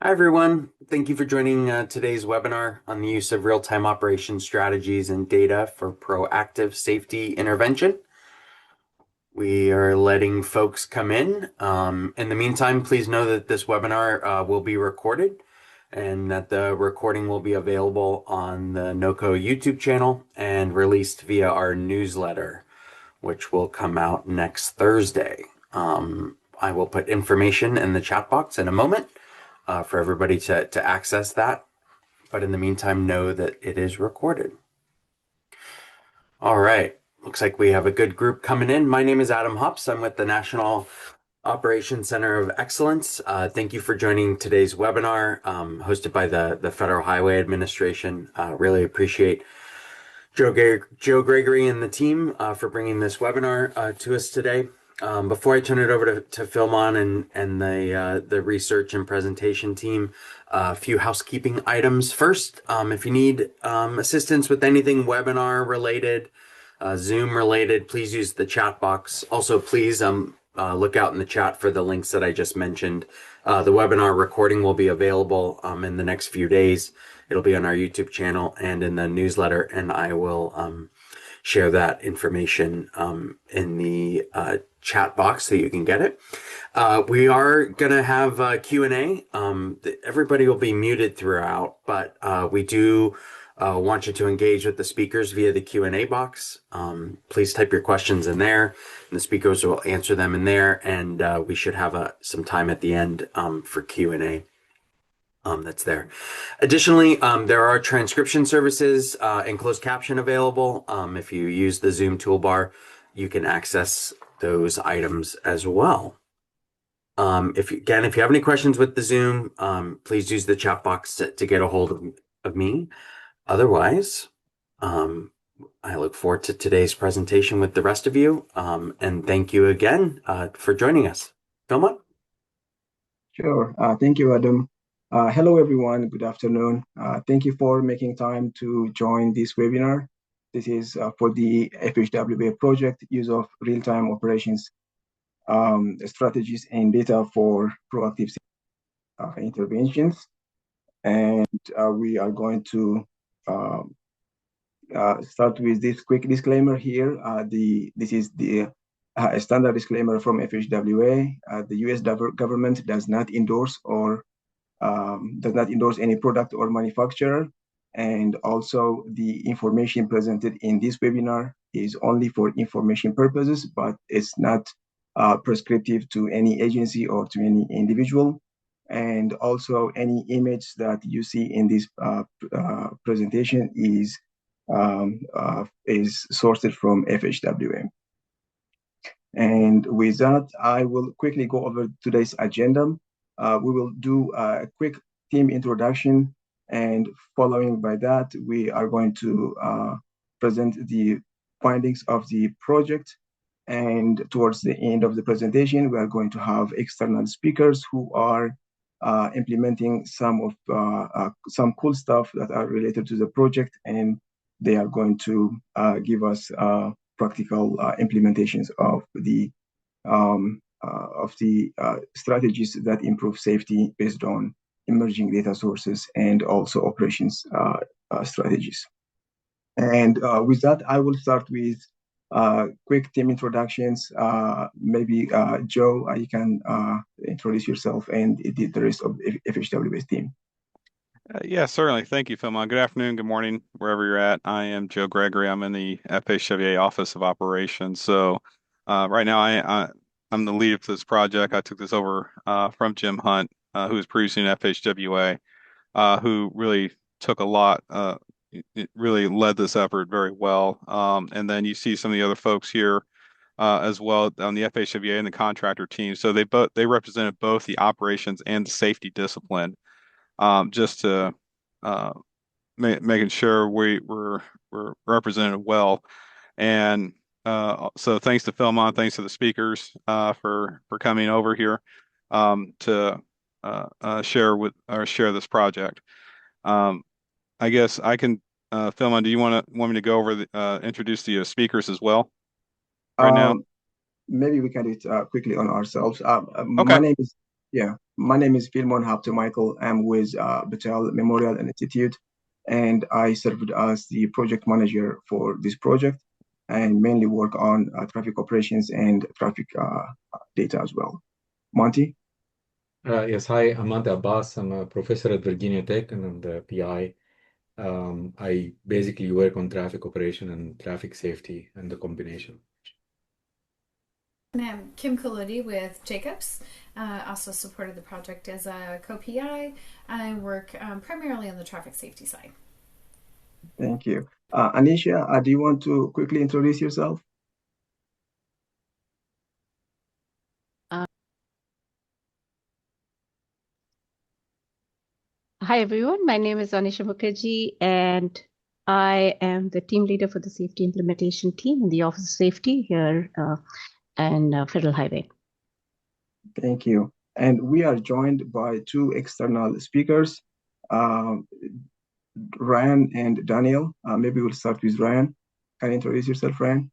Hi, everyone. Thank you for joining today's webinar on the use of real-time operation strategies and data for proactive safety intervention. We are letting folks come in. In the meantime, please know that this webinar will be recorded and that the recording will be available on the NOCO YouTube channel and released via our newsletter, which will come out next Thursday. I will put information in the chat box in a moment for everybody to access that. But in the meantime, know that it is recorded. All right. Looks like we have a good group coming in. My name is Adam Hups. I'm with the National Operations Center of Excellence. Thank you for joining today's webinar hosted by the Federal Highway Administration. Really appreciate Joe Gregory and the team for bringing this webinar to us today. Before I turn it over to Philmon and the research and presentation team, a few housekeeping items. First, if you need assistance with anything webinar related, Zoom related, please use the chat box. Also, please look out in the chat for the links that I just mentioned. The webinar recording will be available in the next few days. It'll be on our YouTube channel and in the newsletter, and I will share that information in the chat box so you can get it. We are going to have Q&A. Everybody will be muted throughout, but we do want you to engage with the speakers via the Q&A box. Please type your questions in there, and the speakers will answer them in there, and we should have some time at the end for Q&A. That's there. Additionally, there are transcription services and closed caption available. If you use the Zoom toolbar, you can access those items as well. If you have any questions with the Zoom, please use the chat box to get a hold of me. Otherwise, I look forward to today's presentation with the rest of you. And thank you again for joining us. Philmon? Sure. Thank you, Adam. Hello, everyone. Good afternoon. Thank you for making time to join this webinar. This is for the FHWA project, use of real-time operations strategies and data for proactive interventions. And we are going to start with this quick disclaimer here. This is the a standard disclaimer from FHWA. The U.S. government does not endorse any product or manufacturer. And also the information presented in this webinar is only for information purposes, but it's not prescriptive to any agency or to any individual. And also any image that you see in this presentation is sourced from FHWA. And with that, I will quickly go over today's agenda. We will do a quick team introduction, and following by that, we are going to present the findings of the project. And towards the end of the presentation, we are going to have external speakers who are implementing some cool stuff that are related to the project, and they are going to give us practical implementations of the strategies that improve safety based on emerging data sources and also operations strategies. And with that, I will start with quick team introductions. Maybe Joe, you can introduce yourself and the rest of the FHW's team. Yeah, certainly. Thank you, Philmon. Good afternoon, good morning, wherever you're at. I am Joe Gregory. I'm in the FHWA Office of Operations. So right now I'm the lead of this project. I took this over from Jim Hunt, who was previously in FHWA, who really took a lot, it really led this effort very well. And then you see some of the other folks here as well on the FHWA and the contractor team. So they represented both the operations and the safety discipline. Just to making sure we're represented well. And so thanks to Philmon, thanks to the speakers for coming over here to share this project. I guess I can Philmon, do you want me to go over introduce the speakers as well right now? Maybe we can do it quickly on ourselves. Okay. My name is Yeah, my name is Philemon Hapto Michael. I'm with Battelle Memorial Institute, and I served as the project manager for this project and mainly work on traffic operations and traffic data as well. Monty? Yes, hi, I'm Ahmad Abbas. I'm a professor at Virginia Tech and I'm the PI. I basically work on traffic operation and traffic safety and the combination. And I'm Kim Kaludi with Jacobs. Also supported the project as a co-PI. I work primarily on the traffic safety side. Thank you. Anisha, do you want to quickly introduce yourself? Hi everyone, my name is Anisha Mukherjee and I am the team leader for the safety implementation team in the Office of Safety here and Federal Highway. Thank you. And we are joined by two external speakers, Ryan and Daniel. Maybe we'll start with Ryan. Can you introduce yourself, Ryan?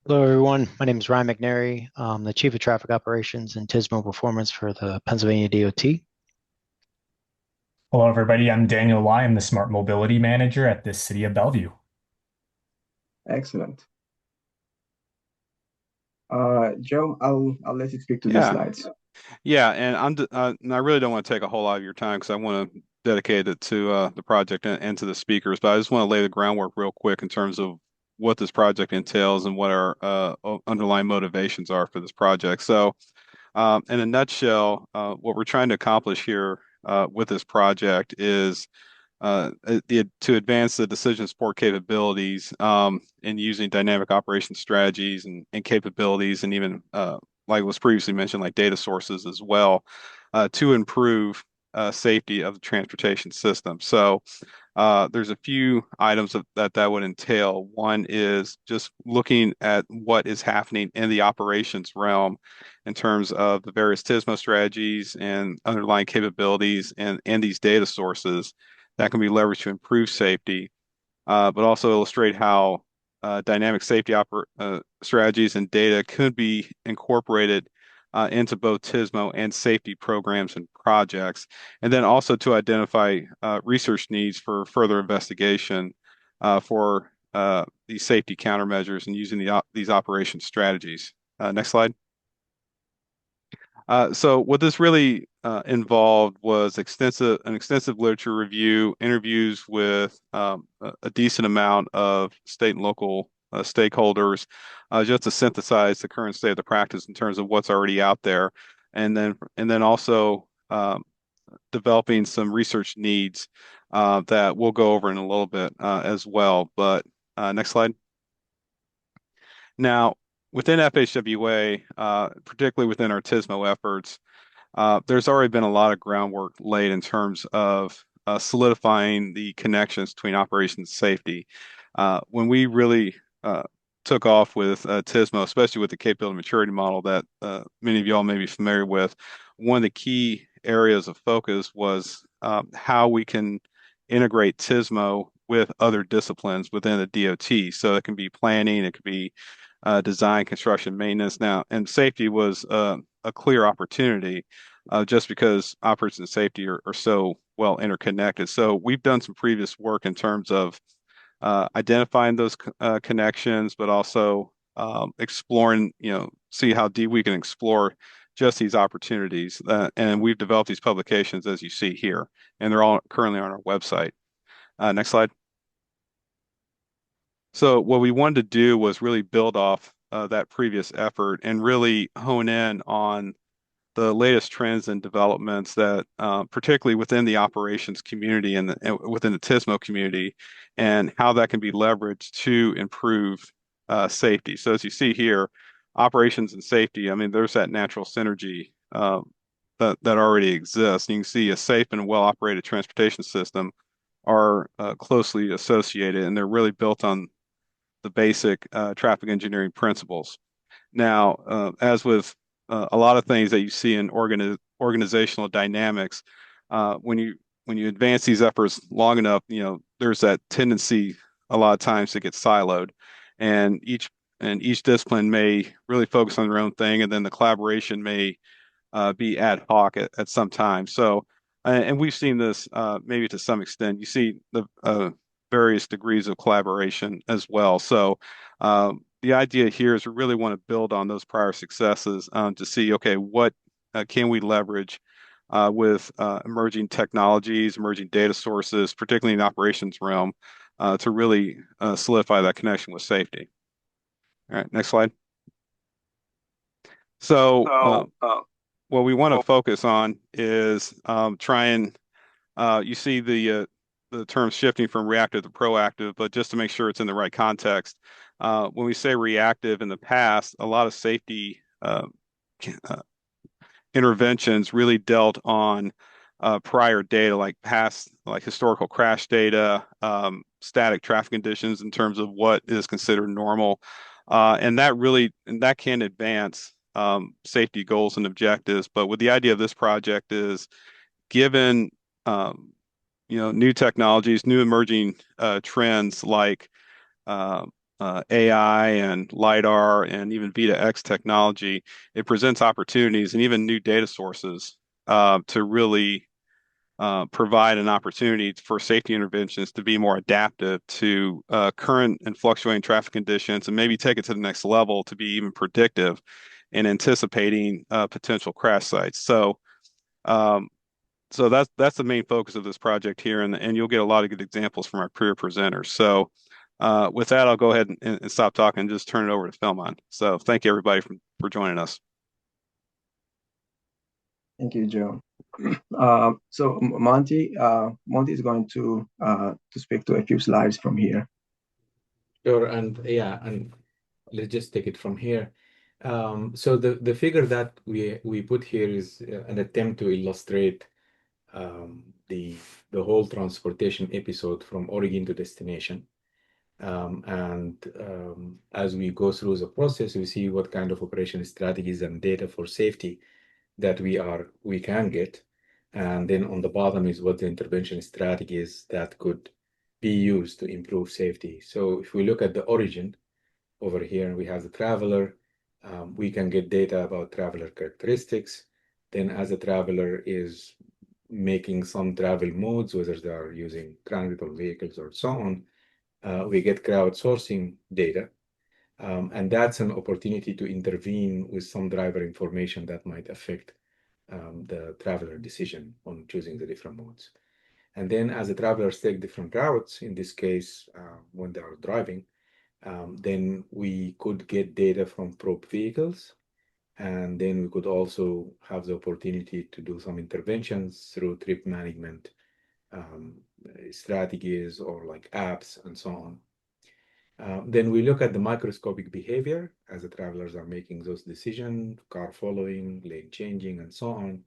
Hello, everyone. My name is Ryan McNary. I'm the Chief of Traffic Operations and TISMO Performance for the Pennsylvania DOT. Hello, everybody. I'm Daniel Lai. I'm the Smart Mobility Manager at the City of Bellevue. Excellent. Joe, I'll let you speak to the Yeah. slides. Yeah, and I really don't want to take a whole lot of your time because I want to dedicate it to the project and to the speakers. But I just want to lay the groundwork real quick in terms of what this project entails and what our underlying motivations are for this project. So, in a nutshell, what we're trying to accomplish here with this project is to advance the decision support capabilities in using dynamic operation strategies and capabilities, and even like was previously mentioned, like data sources as well, to improve safety of the transportation system. So there's a few items that would entail. One is just looking at what is happening in the operations realm in terms of the various TISMO strategies and underlying capabilities and these data sources that can be leveraged to improve safety, but also illustrate how dynamic safety strategies and data could be incorporated into both TISMO and safety programs and projects, and then also to identify research needs for further investigation for these safety countermeasures and using these operation strategies. Next slide. So what this really involved was an extensive literature review, interviews with a decent amount of state and local stakeholders, just to synthesize the current state of the practice in terms of what's already out there, and then also developing some research needs that we'll go over in a little bit as well. But next slide. Now, within FHWA, particularly within our TISMO efforts, there's already been a lot of groundwork laid in terms of solidifying the connections between operations and safety. When we really took off with TISMO, especially with the capability maturity model that many of y'all may be familiar with, one of the key areas of focus was how we can integrate TISMO with other disciplines within the DOT. So it can be planning, it could be design, construction, maintenance. Now, and safety was a clear opportunity just because operations and safety are so well interconnected. So we've done some previous work in terms of identifying those connections, but also exploring, see how deep we can explore just these opportunities. And we've developed these publications as you see here, and they're all currently on our website. Next slide. So what we wanted to do was really build off that previous effort and really hone in on the latest trends and developments that, particularly within the operations community and within the TISMO community, and how that can be leveraged to improve safety. So as you see here, operations and safety, I mean, there's that natural synergy that already exists. You can see a safe and well-operated transportation system are closely associated, and they're really built on the basic traffic engineering principles. Now, as with a lot of things that you see in organizational dynamics, when you advance these efforts long enough, there's that tendency a lot of times to get siloed, and each discipline may really focus on their own thing, and then the collaboration may be ad hoc at some time. So, and we've seen this maybe to some extent. You see the various degrees of collaboration as well. So, the idea here is we really want to build on those prior successes to see, okay, what can we leverage with emerging technologies, emerging data sources, particularly in the operations realm, to really solidify that connection with safety. All right, next slide. So, what we want to focus on is you see the term shifting from reactive to proactive, but just to make sure it's in the right context. When we say reactive in the past, a lot of safety interventions really dealt on prior data, like past, like historical crash data, static traffic conditions in terms of what is considered normal, and that can advance safety goals and objectives. But what the idea of this project is, given new technologies, new emerging trends like AI and LiDAR and even V2X technology, it presents opportunities and even new data sources to really provide an opportunity for safety interventions to be more adaptive to current and fluctuating traffic conditions, and maybe take it to the next level to be even predictive and anticipating potential crash sites. So that's the main focus of this project here, and you'll get a lot of good examples from our peer presenters. So with that, I'll go ahead and stop talking and just turn it over to Philmon. So thank you everybody for joining us. Thank you, Joe. So Monty is going to speak to a few slides from here. Sure, and let's just take it from here. So the figure that we put here is an attempt to illustrate the whole transportation episode from origin to destination. As we go through the process, we see what kind of operation strategies and data for safety that we can get. And then on the bottom is what the intervention strategies that could be used to improve safety. So if we look at the origin over here, we have the traveler. We can get data about traveler characteristics. Then as a traveler is making some travel modes, whether they are using transit or vehicles or so on, we get crowdsourcing data. And that's an opportunity to intervene with some driver information that might affect the traveler decision on choosing the different modes. And then as the travelers take different routes, in this case, when they are driving, then we could get data from probe vehicles. And then we could also have the opportunity to do some interventions through trip management strategies or like apps and so on. Then we look at the microscopic behavior as the travelers are making those decisions, car following, lane changing, and so on.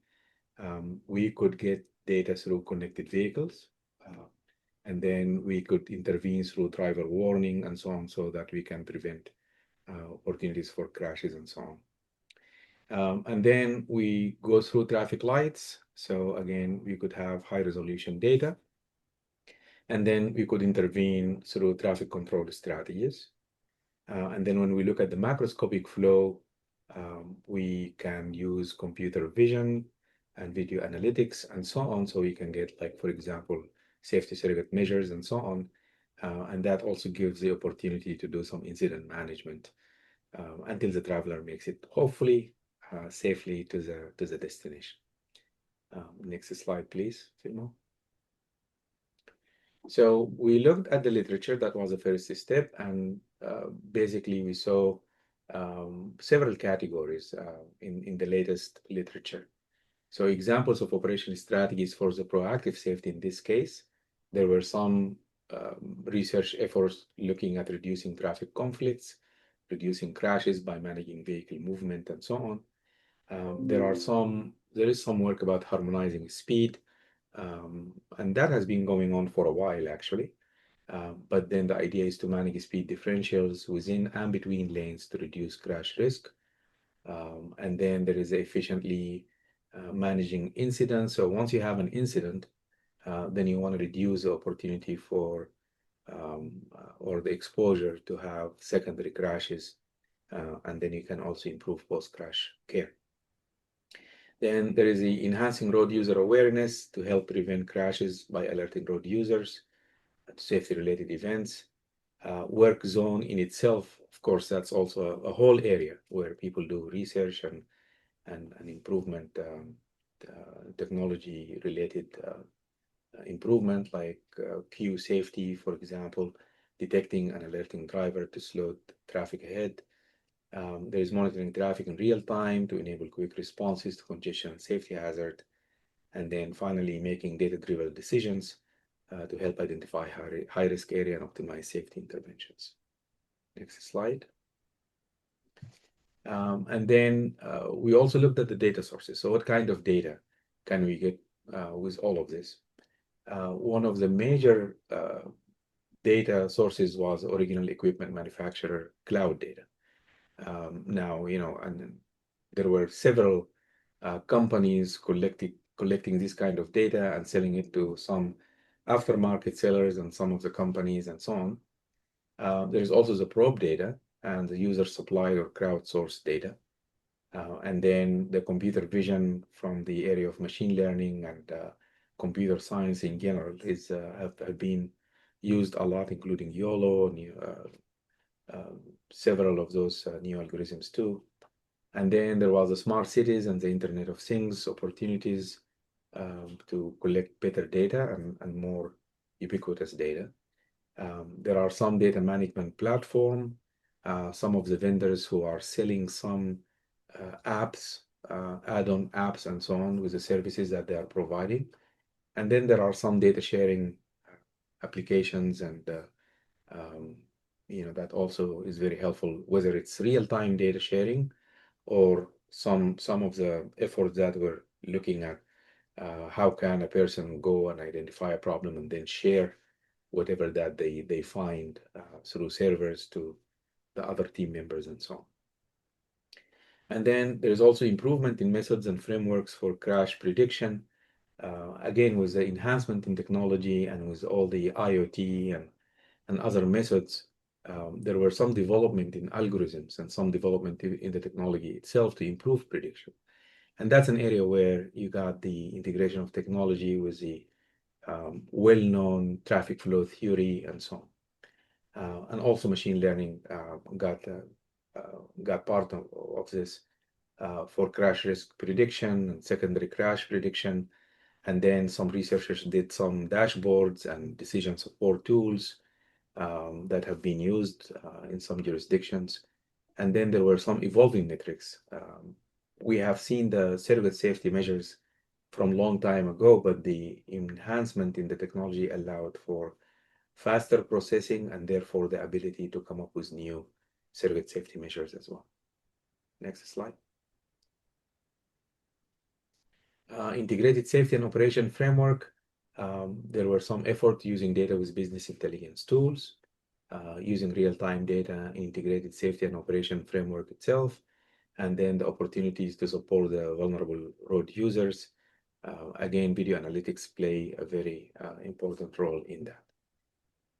We could get data through connected vehicles. And then we could intervene through driver warning and so on, so that we can prevent opportunities for crashes and so on. And then we go through traffic lights. So again, we could have high resolution data. And then we could intervene through traffic control strategies. And then when we look at the macroscopic flow, we can use computer vision and video analytics and so on. So we can get, like, for example, safety surrogate measures and so on. And that also gives the opportunity to do some incident management until the traveler makes it, hopefully, safely to the destination. Next slide, please, Filmo. So we looked at the literature. That was the first step, and basically we saw several categories in the latest literature. So examples of operation strategies for the proactive safety in this case, there were some research efforts looking at reducing traffic conflicts, reducing crashes by managing vehicle movement, and so on. There is some work about harmonizing speed, and that has been going on for a while, actually. But then the idea is to manage speed differentials within and between lanes to reduce crash risk. And then there is efficiently managing incidents. So once you have an incident, then you want to reduce the opportunity for or the exposure to have secondary crashes. And then you can also improve post-crash care. Then there is the enhancing road user awareness to help prevent crashes by alerting road users to safety-related events. Work zone in itself, of course, that's also a whole area where people do research and improvement, technology-related improvement, like queue safety, for example, detecting and alerting driver to slow traffic ahead. There is monitoring traffic in real time to enable quick responses to congestion and safety hazard. And then finally, making data-driven decisions to help identify high-risk area and optimize safety interventions. Next slide. And then we also looked at the data sources. So what kind of data can we get with all of this? One of the major data sources was original equipment manufacturer cloud data. Now, and there were several companies collecting this kind of data and selling it to some aftermarket sellers and some of the companies and so on. There's also the probe data and the user supplied or crowdsourced data. And then the computer vision from the area of machine learning and computer science in general have been used a lot, including YOLO, several of those new algorithms too. And then there was the smart cities and the Internet of Things opportunities to collect better data and more ubiquitous data. There are some data management platform, some of the vendors who are selling some apps, add-on apps and so on with the services that they are providing. And then there are some data sharing applications and that also is very helpful, whether it's real-time data sharing or some of the efforts that we're looking at. How can a person go and identify a problem and then share whatever that they find through servers to the other team members and so on. And then there's also improvement in methods and frameworks for crash prediction. Again, with the enhancement in technology and with all the IoT and other methods, there were some development in algorithms and some development in the technology itself to improve prediction. And that's an area where you got the integration of technology with the well-known traffic flow theory and so on. And also machine learning got part of this for crash risk prediction and secondary crash prediction. And then some researchers did some dashboards and decision support tools that have been used in some jurisdictions. And then there were some evolving metrics. We have seen the surrogate safety measures from a long time ago, but the enhancement in the technology allowed for faster processing and therefore the ability to come up with new surrogate safety measures as well. Next slide. Integrated safety and operation framework. There were some effort using data with business intelligence tools, using real-time data in integrated safety and operation framework itself, and then the opportunities to support the vulnerable road users. Again, video analytics play a very important role in that.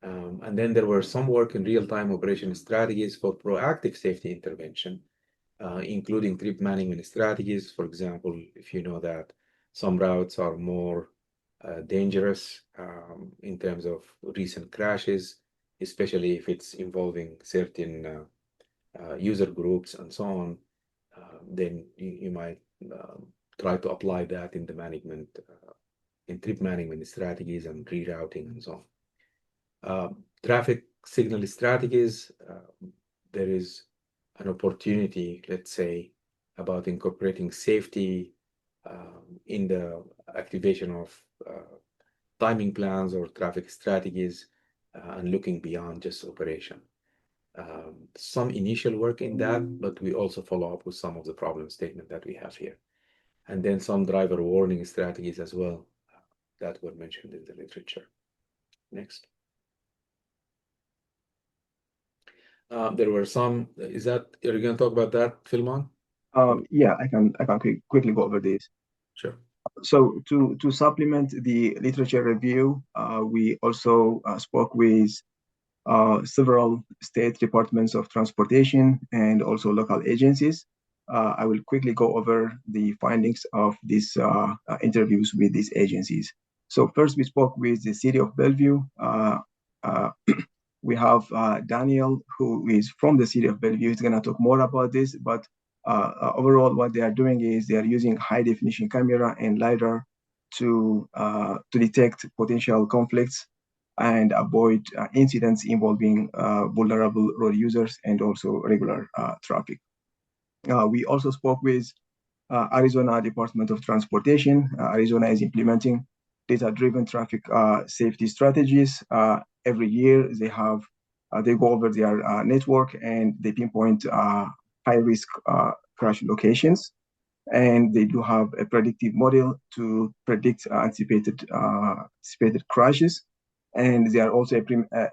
And then there were some work in real-time operation strategies for proactive safety intervention, including trip management strategies. For example, if you know that some routes are more dangerous in terms of recent crashes, especially if it's involving certain user groups and so on, then you might try to apply that in the management, in trip management strategies and rerouting and so on. Traffic signal strategies, there is an opportunity, let's say, about incorporating safety in the activation of timing plans or traffic strategies and looking beyond just operation. Some initial work in that, but we also follow up with some of the problem statement that we have here. And then some driver warning strategies as well that were mentioned in the literature. Next. There were some, are you going to talk about that, Philmon? Yeah, I can quickly go over this. Sure. So to supplement the literature review, we also spoke with several state departments of transportation and also local agencies I will quickly go over the findings of these interviews with these agencies. So first, we spoke with the City of Bellevue. We have Daniel, who is from the City of Bellevue. He's going to talk more about this, but overall, what they are doing is they are using high-definition camera and LiDAR to detect potential conflicts and avoid incidents involving vulnerable road users and also regular traffic. We also spoke with Arizona Department of Transportation. Arizona is implementing data-driven traffic safety strategies. Every year, they go over their network and they pinpoint high-risk crash locations. And they do have a predictive model to predict anticipated crashes. And they are also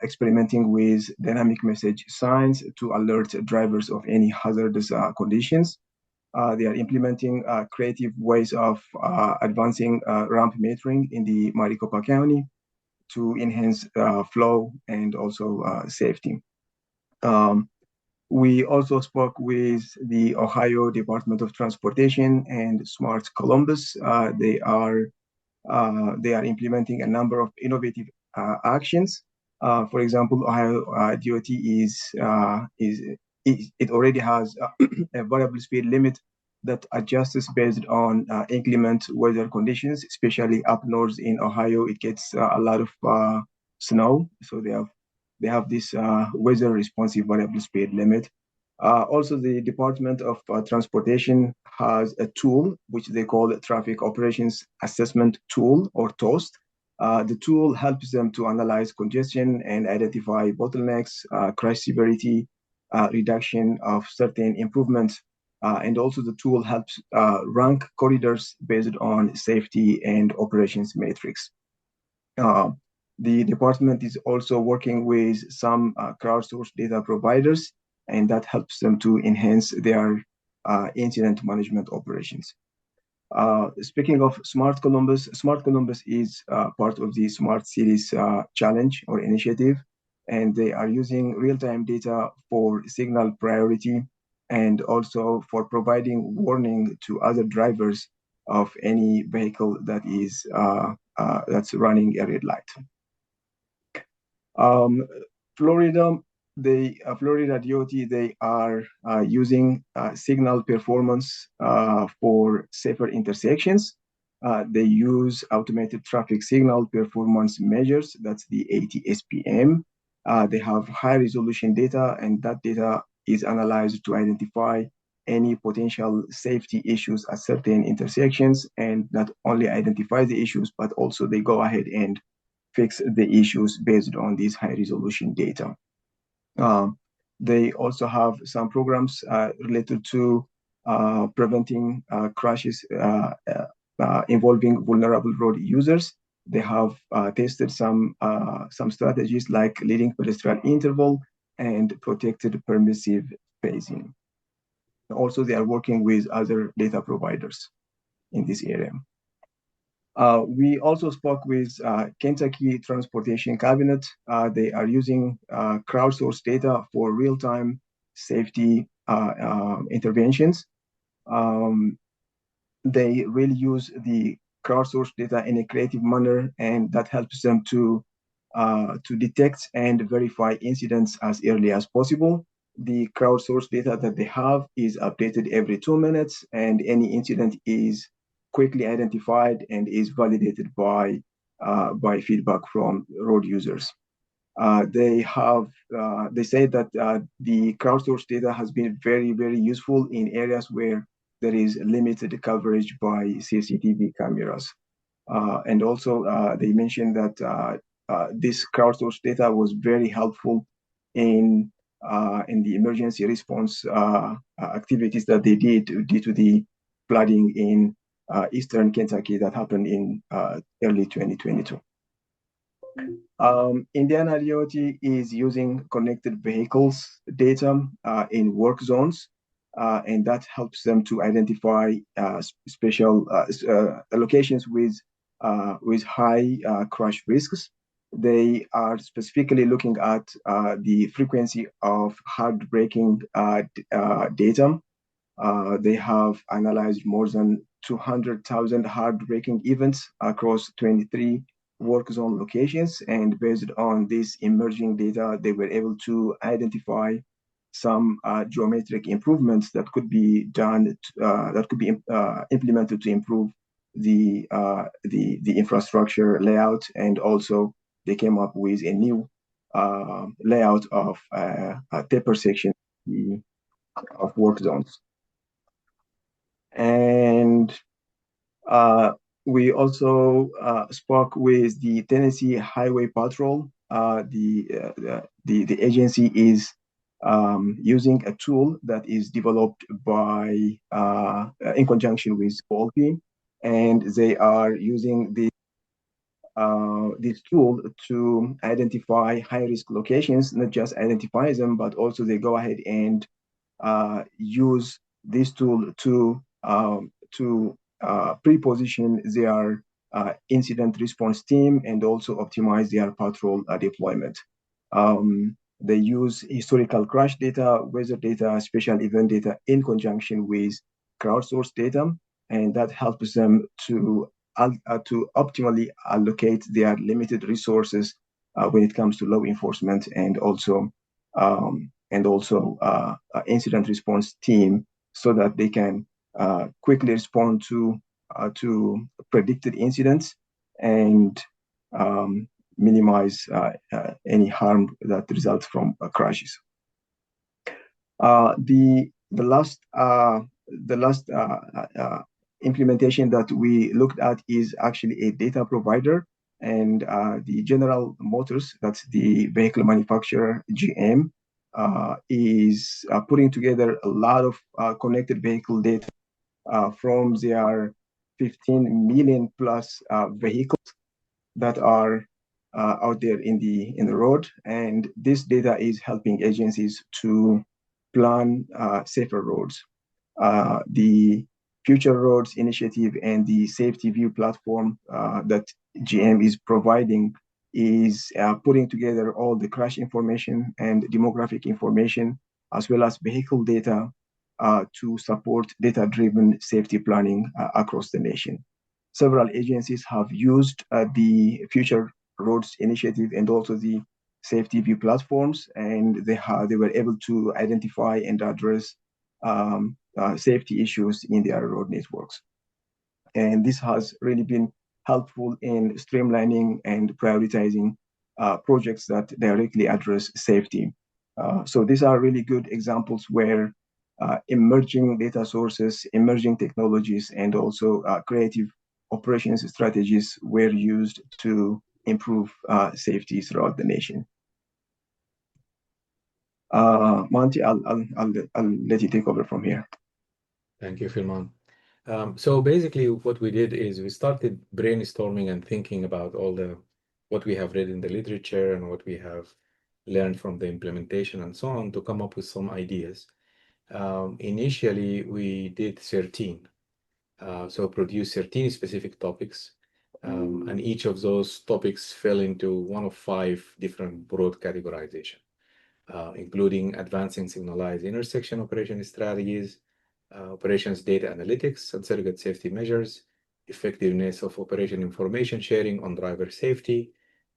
experimenting with dynamic message signs to alert drivers of any hazardous conditions. They are implementing creative ways of advancing ramp metering in the Maricopa County to enhance flow and also safety. We also spoke with the Ohio Department of Transportation and Smart Columbus. They are implementing a number of innovative actions. For example, Ohio DOT it already has a variable speed limit that adjusts based on inclement weather conditions, especially up north in Ohio. It gets a lot of snow, so they have this weather responsive variable speed limit. Also, the Department of Transportation has a tool which they call the Traffic Operations Assessment Tool, or TOAST. The tool helps them to analyze congestion and identify bottlenecks, crash severity, reduction of certain improvements. And also the tool helps rank corridors based on safety and operations metrics. The department is also working with some crowdsourced data providers, and that helps them to enhance their incident management operations. Speaking of Smart Columbus is part of the Smart Cities Challenge or initiative, and they are using real-time data for signal priority and also for providing warning to other drivers of any vehicle that is that's running a red light. Florida DOT, they are using signal performance for safer intersections. They use automated traffic signal performance measures, that's the ATSPM. They have high resolution data, and that data is analyzed to identify any potential safety issues at certain intersections, and not only identify the issues, but also they go ahead and fix the issues based on this high resolution data. They also have some programs related to preventing crashes involving vulnerable road users. They have tested some strategies like leading pedestrian interval and protected permissive spacing. Also, they are working with other data providers in this area. We also spoke with Kentucky Transportation Cabinet. They are using crowdsourced data for real-time safety interventions. They really use the crowdsourced data in a creative manner, and that helps them to detect and verify incidents as early as possible. The crowdsourced data that they have is updated every 2 minutes, and any incident is quickly identified and is validated by feedback from road users. They say that the crowdsourced data has been very, very useful in areas where there is limited coverage by CCTV cameras. And also, they mentioned that this crowdsourced data was very helpful in the emergency response activities that they did due to the flooding in Eastern Kentucky that happened in early 2022. Indiana DOT is using connected vehicles data in work zones, and that helps them to identify special locations with high crash risks. They are specifically looking at the frequency of hard braking data. They have analyzed more than 200,000 hard-braking events across 23 work zone locations. And based on this emerging data, they were able to identify some geometric improvements that could be done, that could be implemented to improve the infrastructure layout. And also they came up with a new layout of a taper section of work zones. And we also spoke with the Tennessee Highway Patrol. The agency is using a tool that is developed by in conjunction with Quality, and they are using this tool to identify high-risk locations, not just identify them, but also they go ahead and use this tool to pre-position their incident response team and also optimize their patrol deployment. They use historical crash data, weather data, special event data in conjunction with crowdsourced data, and that helps them to optimally allocate their limited resources when it comes to law enforcement and also incident response team, so that they can quickly respond to predicted incidents and minimize any harm that results from crashes. The last implementation that we looked at is actually a data provider, and the General Motors, that's the vehicle manufacturer, GM, is putting together a lot of connected vehicle data from their 15 million plus vehicles that are out there in the road, and this data is helping agencies to plan safer roads. The Future Roads Initiative and the Safety View platform that GM is providing is putting together all the crash information and demographic information, as well as vehicle data to support data-driven safety planning across the nation. Several agencies have used the Future Roads Initiative and also the Safety View platforms, and they were able to identify and address safety issues in their road networks. And this has really been helpful in streamlining and prioritizing projects that directly address safety. So these are really good examples where emerging data sources, emerging technologies, and also creative operations strategies were used to improve safety throughout the nation. Monty, I'll let you take over from here. Thank you, Filman. So basically what we did is we started brainstorming and thinking about what we have read in the literature and what we have learned from the implementation and so on to come up with some ideas. Initially, we did 13. So produce 13 specific topics, and each of those topics fell into one of 5 different broad categorization, including advancing signalized intersection operation strategies, operations data analytics and surrogate safety measures, effectiveness of operation information sharing on driver safety,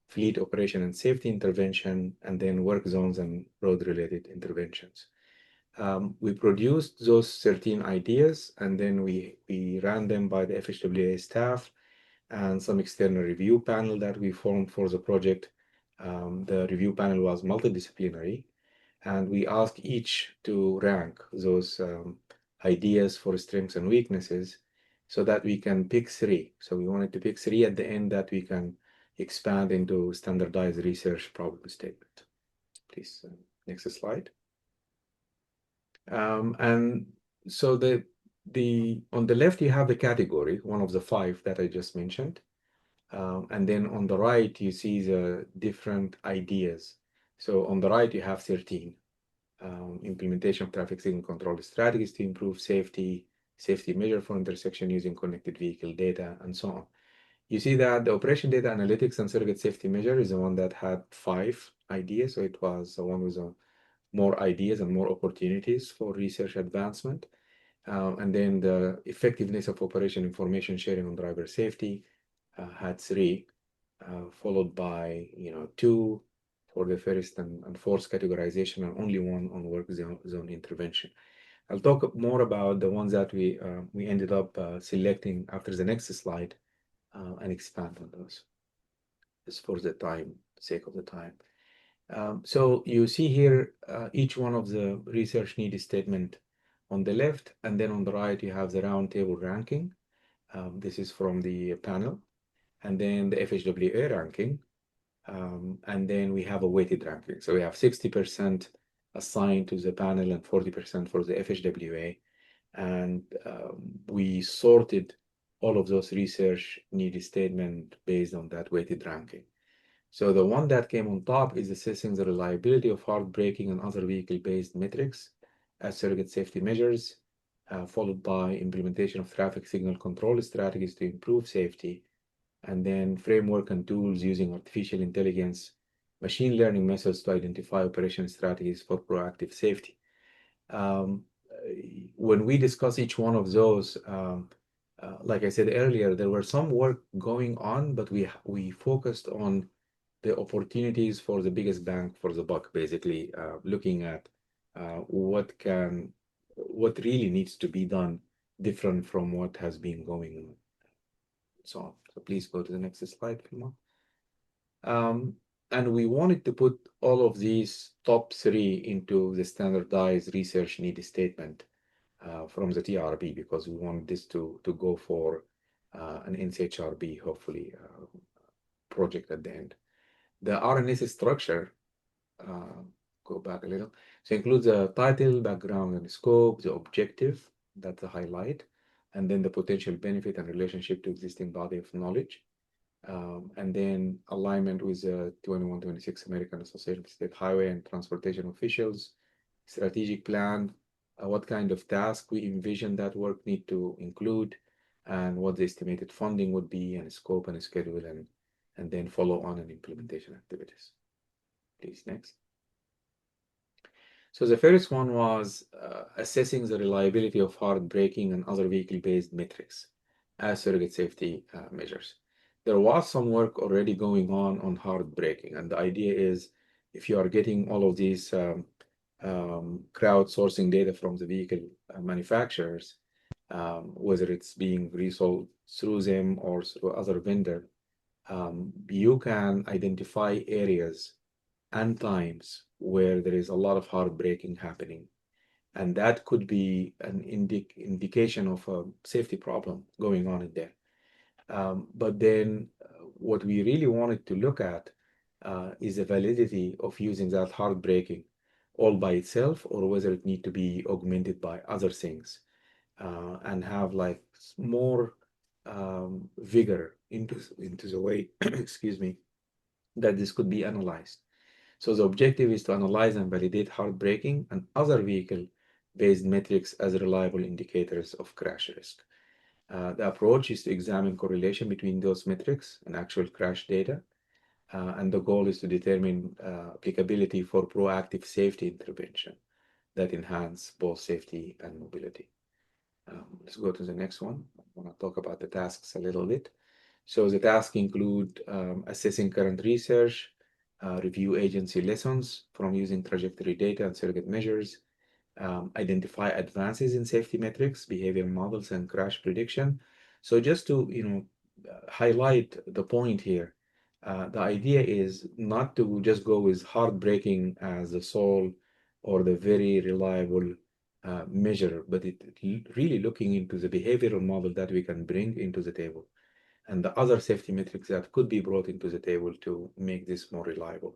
fleet operation and safety intervention, and then work zones and road-related interventions. We produced those 13 ideas, and then we ran them by the FHWA staff and some external review panel that we formed for the project. The review panel was multidisciplinary, and we asked each to rank those ideas for strengths and weaknesses so that we can pick 3. So we wanted to pick 3 at the end that we can expand into standardized research problem statement. Please, next slide. And so on the left, you have the category, one of the 5 that I just mentioned. And then on the right, you see the different ideas. So on the right, you have 13. Implementation of traffic signal control strategies to improve safety measure for intersection using connected vehicle data, and so on. You see that the operation data analytics and surrogate safety measure is the one that had 5 ideas. So it was the one with more ideas and more opportunities for research advancement. And then the effectiveness of operation information sharing on driver safety had 3, followed by 2 for the first and fourth categorization, and only 1 on work zone intervention. I'll talk more about the ones that we ended up selecting after the next slide and expand on those, just for the sake of the time. So you see here each one of the research need statement on the left, and then on the right you have the round table ranking. This is from the panel, and then the FHWA ranking, and then we have a weighted ranking. So we have 60% assigned to the panel and 40% for the FHWA, and we sorted all of those research need statement based on that weighted ranking. So the one that came on top is assessing the reliability of hard braking and other vehicle-based metrics as surrogate safety measures, followed by implementation of traffic signal control strategies to improve safety, and then framework and tools using artificial intelligence, machine learning methods to identify operation strategies for proactive safety. When we discuss each one of those, like I said earlier, there were some work going on, but we focused on the opportunities for the biggest bang for the buck, basically looking at what really needs to be done different from what has been going on. So please go to the next slide, Filma. And we wanted to put all of these top 3 into the standardized research need statement from the TRB, because we want this to go for an NCHRB, hopefully, project at the end. The RNS structure, go back a little, so includes a title, background and scope, the objective, that's the highlight, and then the potential benefit and relationship to existing body of knowledge, and then alignment with the 2126 American Association of State Highway and Transportation Officials, strategic plan, what kind of task we envision that work need to include, and what the estimated funding would be, and scope and schedule, and then follow on and implementation activities. Please, next. So the first one was assessing the reliability of hard braking and other vehicle-based metrics as surrogate safety measures. There was some work already going on hard braking, and the idea is if you are getting all of these crowdsourcing data from the vehicle manufacturers, whether it's being resold through them or through other vendor, you can identify areas and times where there is a lot of hard braking happening. And that could be an indication of a safety problem going on in there. But then what we really wanted to look at is the validity of using that hard braking all by itself, or whether it need to be augmented by other things and have like more vigor into the way, excuse me, that this could be analyzed. So the objective is to analyze and validate hard braking and other vehicle-based metrics as reliable indicators of crash risk. The approach is to examine correlation between those metrics and actual crash data. And the goal is to determine applicability for proactive safety intervention that enhance both safety and mobility. Let's go to the next one. I want to talk about the tasks a little bit. So the tasks include assessing current research, review agency lessons from using trajectory data and surrogate measures, identify advances in safety metrics, behavior models, and crash prediction. So just to highlight the point here, the idea is not to just go with hard braking as the sole or the very reliable measure, but really looking into the behavioral model that we can bring into the table and the other safety metrics that could be brought into the table to make this more reliable.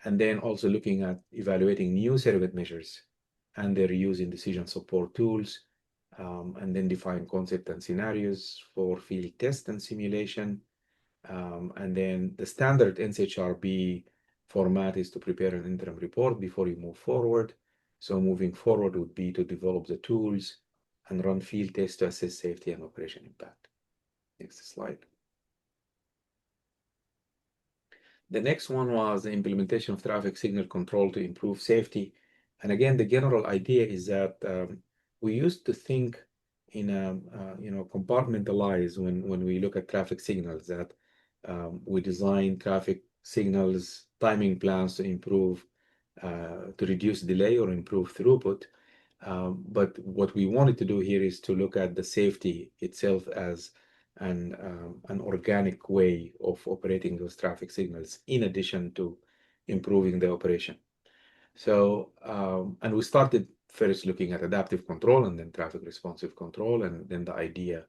And then also looking at evaluating new surrogate measures and their use in decision support tools, and then define concept and scenarios for field test and simulation. And then the standard NCHRB format is to prepare an interim report before you move forward. So moving forward would be to develop the tools and run field tests to assess safety and operation impact. Next slide. The next one was the implementation of traffic signal control to improve safety. And again, the general idea is that we used to think in compartmentalize when we look at traffic signals, that we design traffic signals timing plans to improve to reduce delay or improve throughput. But what we wanted to do here is to look at the safety itself as an organic way of operating those traffic signals in addition to improving the operation. So, and we started first looking at adaptive control and then traffic responsive control. And then the idea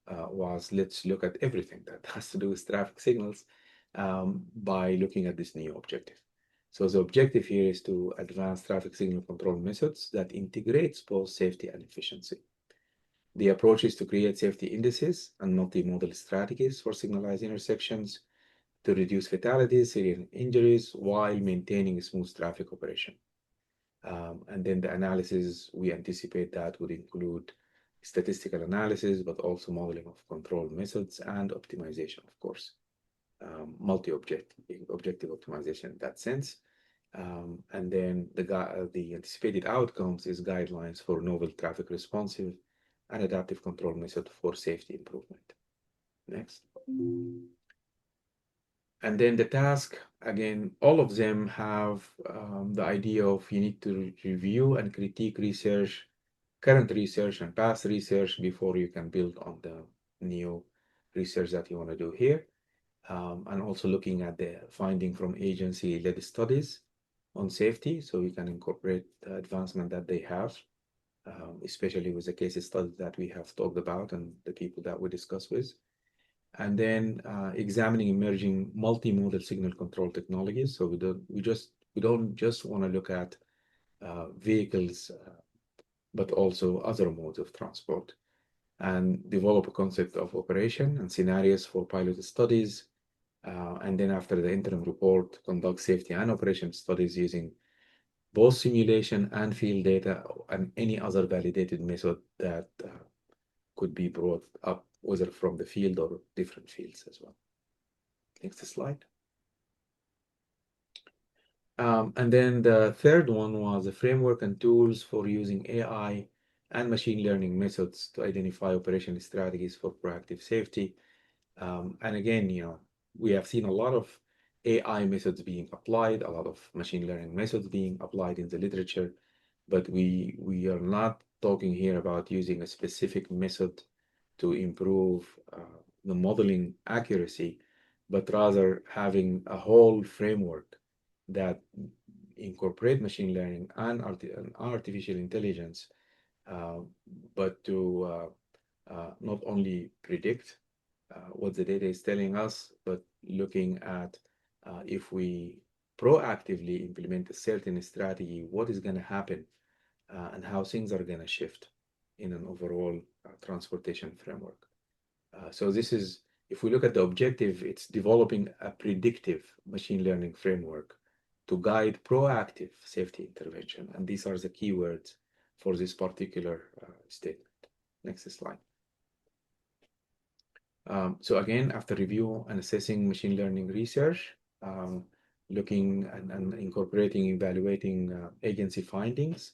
was, let's look at everything that has to do with traffic signals by looking at this new objective. So the objective here is to advance traffic signal control methods that integrates both safety and efficiency. The approach is to create safety indices and multimodal strategies for signalized intersections to reduce fatalities, serious injuries, while maintaining smooth traffic operation. And then the analysis, we anticipate that would include statistical analysis, but also modeling of control methods and optimization, of course, objective optimization in that sense. And then the anticipated outcomes is guidelines for novel traffic responsive and adaptive control method for safety improvement. Next. And then the task, again, all of them have the idea of you need to review and critique research, current research and past research before you can build on the new research that you want to do here. And also looking at the finding from agency-led studies on safety, so we can incorporate the advancement that they have, especially with the case studies that we have talked about and the people that we discuss with. And then examining emerging multimodal signal control technologies. So we don't just want to look at vehicles, but also other modes of transport, and develop a concept of operation and scenarios for pilot studies. And then after the interim report, conduct safety and operation studies using both simulation and field data and any other validated method that could be brought up, whether from the field or different fields as well. Next slide. And then the third one was a framework and tools for using AI and machine learning methods to identify operation strategies for proactive safety. And again, we have seen a lot of AI methods being applied, a lot of machine learning methods being applied in the literature, but we are not talking here about using a specific method to improve the modeling accuracy, but rather having a whole framework that incorporate machine learning and artificial intelligence, but to not only predict what the data is telling us, but looking at if we proactively implement a certain strategy, what is going to happen and how things are going to shift in an overall transportation framework. So this is, if we look at the objective, it's developing a predictive machine learning framework to guide proactive safety intervention. And these are the keywords for this particular statement. Next slide. So again, after review and assessing machine learning research, looking and incorporating, evaluating agency findings,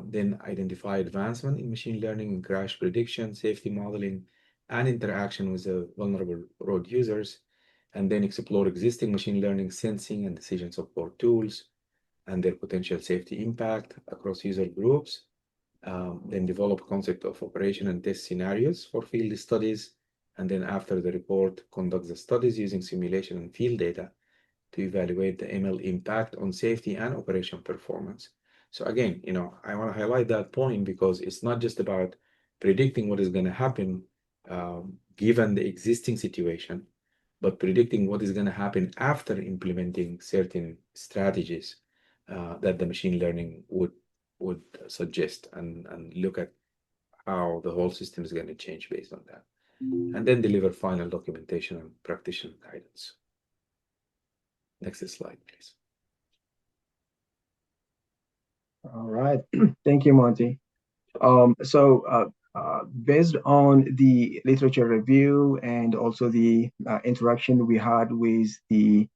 then identify advancement in machine learning in crash prediction, safety modeling, and interaction with the vulnerable road users, and then explore existing machine learning sensing and decision support tools and their potential safety impact across user groups, then develop a concept of operation and test scenarios for field studies, and then after the report, conduct the studies using simulation and field data to evaluate the ML impact on safety and operation performance. So again, I want to highlight that point because it's not just about predicting what is going to happen given the existing situation, but predicting what is going to happen after implementing certain strategies that the machine learning would suggest, and look at how the whole system is going to change based on that, and then deliver final documentation and practitioner guidance. Next slide, please. All right. Thank you, Monty. Based on the literature review and also the interaction we had with the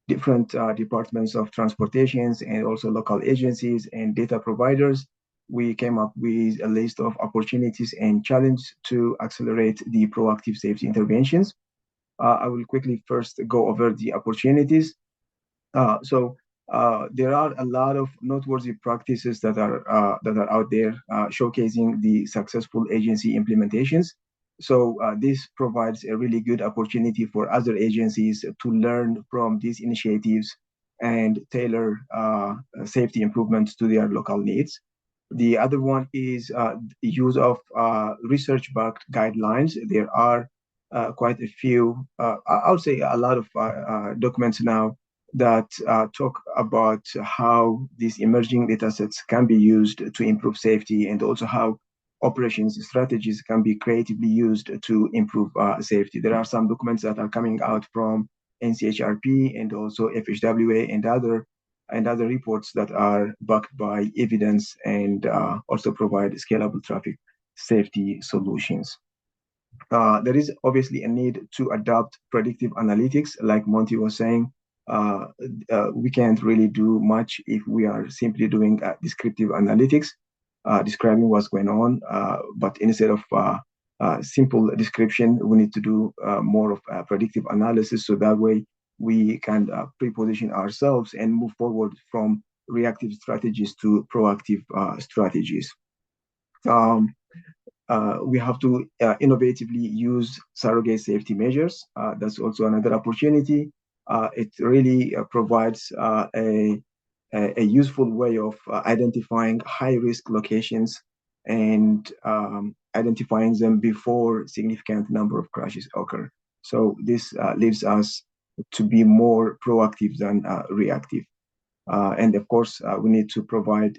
different departments of transportations and also local agencies and data providers, we came up with a list of opportunities and challenges to accelerate the proactive safety interventions. I will quickly first go over the opportunities. There are a lot of noteworthy practices that are out there showcasing the successful agency implementations. This provides a really good opportunity for other agencies to learn from these initiatives and tailor safety improvements to their local needs. The other one is use of research-backed guidelines. There are quite a few, I would say a lot of documents now that talk about how these emerging data sets can be used to improve safety, and also how operations strategies can be creatively used to improve safety. There are some documents that are coming out from NCHRP and also FHWA and other reports that are backed by evidence and also provide scalable traffic safety solutions. There is obviously a need to adopt predictive analytics, like Monty was saying. We can't really do much if we are simply doing descriptive analytics, describing what's going on. But instead of simple description, we need to do more of predictive analysis, so that way we can pre-position ourselves and move forward from reactive strategies to proactive strategies. We have to innovatively use surrogate safety measures. That's also another opportunity. It really provides a useful way of identifying high-risk locations and identifying them before significant number of crashes occur. So this leads us to be more proactive than reactive. And of course, we need to provide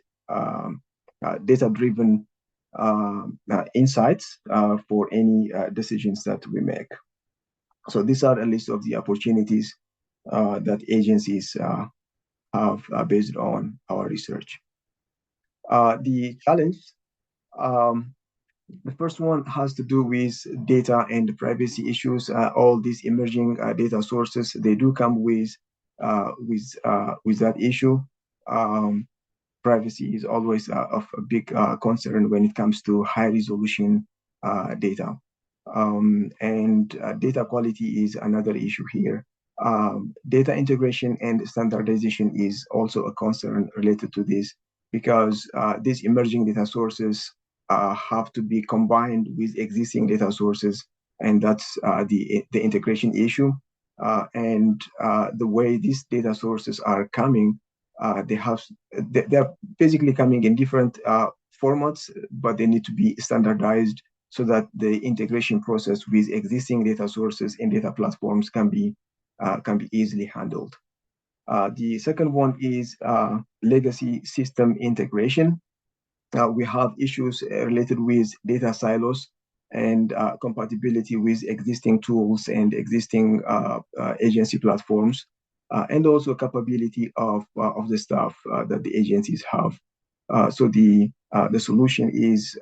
data-driven insights for any decisions that we make. So these are a list of the opportunities that agencies have based on our research. The challenge, the first one has to do with data and privacy issues. All these emerging data sources, they do come with that issue. Privacy is always of a big concern when it comes to high resolution data. And data quality is another issue here. Data integration and standardization is also a concern related to this, because these emerging data sources have to be combined with existing data sources, and that's the integration issue. And the way these data sources are coming, they're basically coming in different formats, but they need to be standardized so that the integration process with existing data sources and data platforms can be easily handled. The second one is legacy system integration. We have issues related with data silos and compatibility with existing tools and existing agency platforms, and also capability of the staff that the agencies have. So the solution is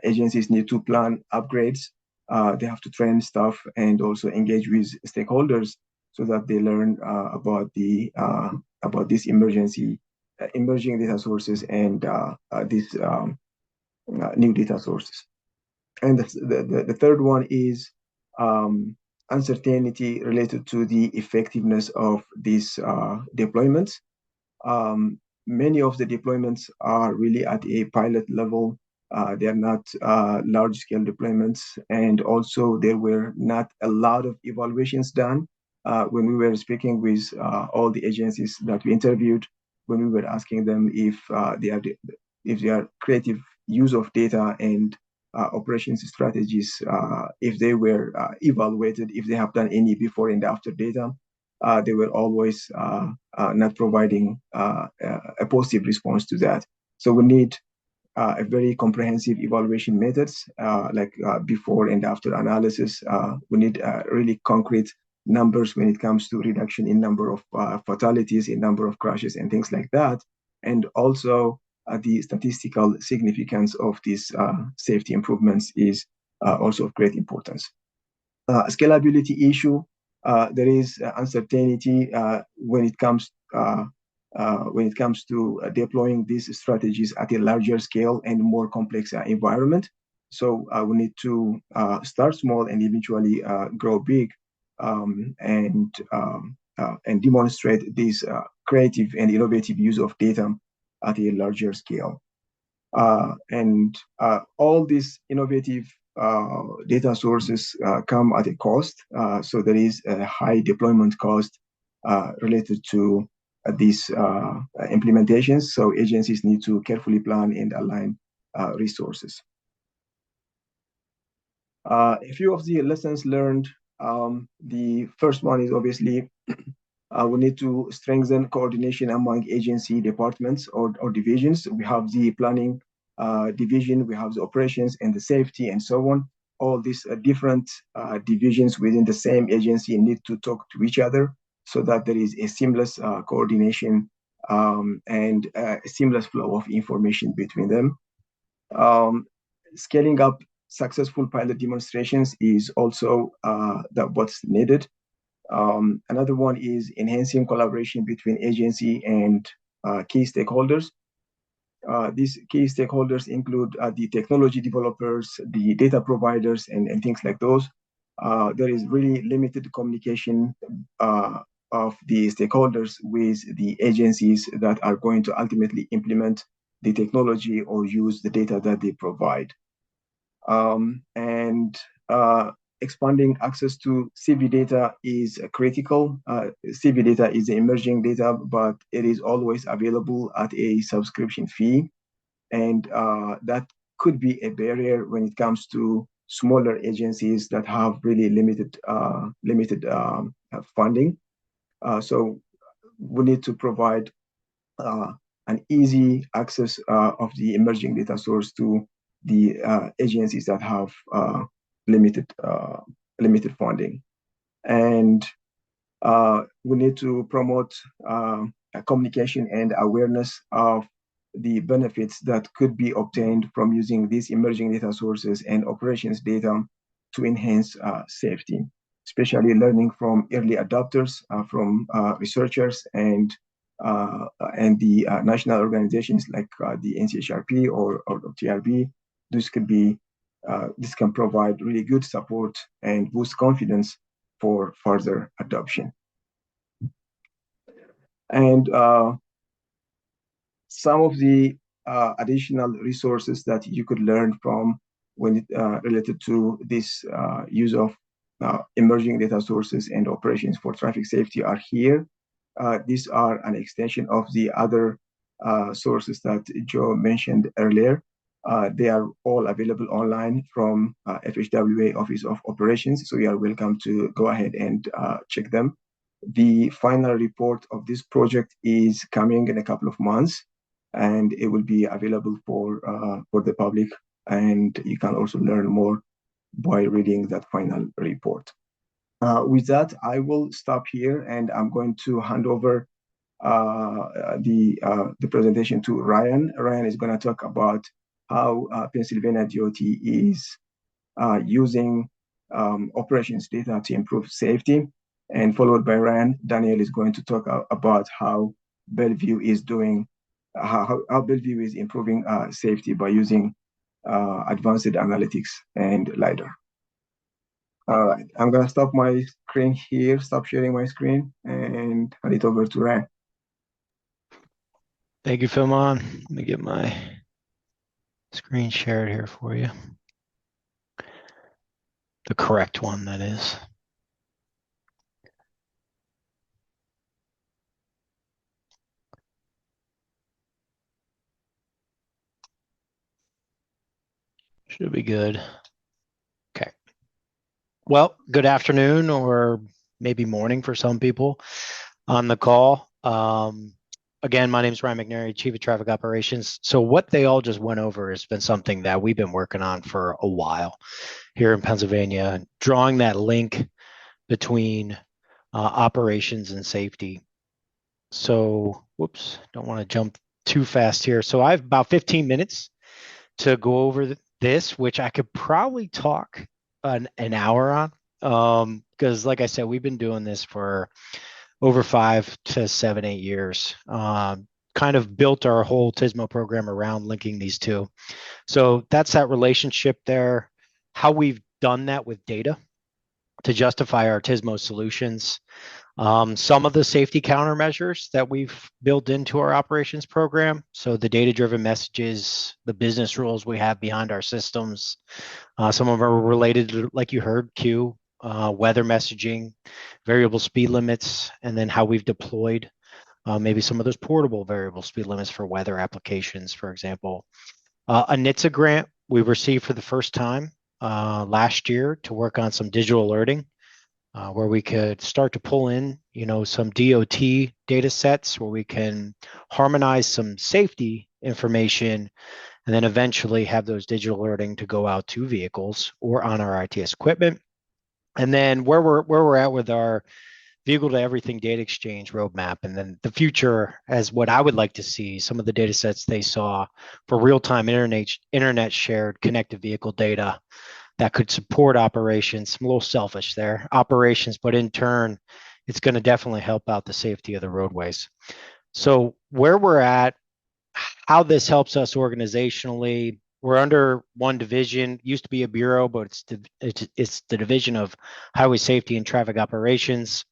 agencies need to plan upgrades. They have to train staff and also engage with stakeholders so that they learn about these emerging data sources and these new data sources. And the third one is uncertainty related to the effectiveness of these deployments. Many of the deployments are really at a pilot level. They are not large-scale deployments, and also there were not a lot of evaluations done. When we were speaking with all the agencies that we interviewed, when we were asking them if they are creative use of data and operations strategies, if they were evaluated, if they have done any before and after data, they were always not providing a positive response to that. So we need a very comprehensive evaluation methods, like before and after analysis. We need really concrete numbers when it comes to reduction in number of fatalities, in number of crashes, and things like that. And also the statistical significance of these safety improvements is also of great importance. Scalability issue, there is uncertainty when it comes when it comes to deploying these strategies at a larger scale and more complex environment. So we need to start small and eventually grow big, and demonstrate this creative and innovative use of data at a larger scale. And all these innovative data sources come at a cost. So there is a high deployment cost related to these implementations. So agencies need to carefully plan and align resources. A few of the lessons learned. The first one is obviously we need to strengthen coordination among agency departments or divisions. We have the planning division, we have the operations and the safety and so on. All these different divisions within the same agency need to talk to each other so that there is a seamless coordination and a seamless flow of information between them. Scaling up successful pilot demonstrations is also what's needed. Another one is enhancing collaboration between agency and key stakeholders. These key stakeholders include the technology developers, the data providers, and things like those. There is really limited communication of the stakeholders with the agencies that are going to ultimately implement the technology or use the data that they provide. And expanding access to CV data is critical. CV data is emerging data, but it is always available at a subscription fee. And that could be a barrier when it comes to smaller agencies that have really limited funding. So we need to provide an easy access of the emerging data source to the agencies that have limited funding. And we need to promote communication and awareness of the benefits that could be obtained from using these emerging data sources and operations data to enhance safety, especially learning from early adopters, from researchers and the national organizations like the NCHRP or TRB. This can provide really good support and boost confidence for further adoption. And some of the additional resources that you could learn from when it related to this use of emerging data sources and operations for traffic safety are here. These are an extension of the other sources that Joe mentioned earlier. They are all available online from FHWA Office of Operations, so you are welcome to go ahead and check them. The final report of this project is coming in a couple of months, and it will be available for the public, and you can also learn more by reading that final report. With that, I will stop here, and I'm going to hand over the presentation to Ryan. Ryan is going to talk about how Pennsylvania DOT is using operations data to improve safety. And followed by Ryan, Daniel is going to talk about how Bellevue is doing, how Bellevue is improving safety by using advanced analytics and LiDAR. All right, I'm going to stop my screen here, stop sharing my screen, and hand it over to Ryan. Thank you, Philmon. Let me get my screen shared here for you. The correct one, that is. Should be good. Okay. Well, good afternoon or maybe morning for some people on the call. Again, my name is Ryan McNary, Chief of Traffic Operations. So what they all just went over has been something that we've been working on for a while here in Pennsylvania, drawing that link between operations and safety. So, whoops, don't want to jump too fast here. So I have about 15 minutes to go over this, which I could probably talk an hour on, because like I said, we've been doing this for over 5 to 7, 8 years. Kind of built our whole TISMO program around linking these two. So that's that relationship there. How we've done that with data to justify our TISMO solutions. Some of the safety countermeasures that we've built into our operations program. So the data-driven messages, the business rules we have behind our systems. Some of them are related to, like you heard, Q, weather messaging, variable speed limits, and then how we've deployed maybe some of those portable variable speed limits for weather applications, for example. A NHTSA grant we received for the first time last year to work on some digital alerting, where we could start to pull in, some DOT data sets where we can harmonize some safety information and then eventually have those digital alerting to go out to vehicles or on our ITS equipment. And then where we're at with our vehicle to everything data exchange roadmap, and then the future as what I would like to see, some of the data sets they saw for real-time internet shared connected vehicle data that could support operations. I'm a little selfish there, operations, but in turn, it's going to definitely help out the safety of the roadways. So where we're at, how this helps us organizationally, we're under one division, used to be a bureau, but it's the division of highway safety and traffic operations.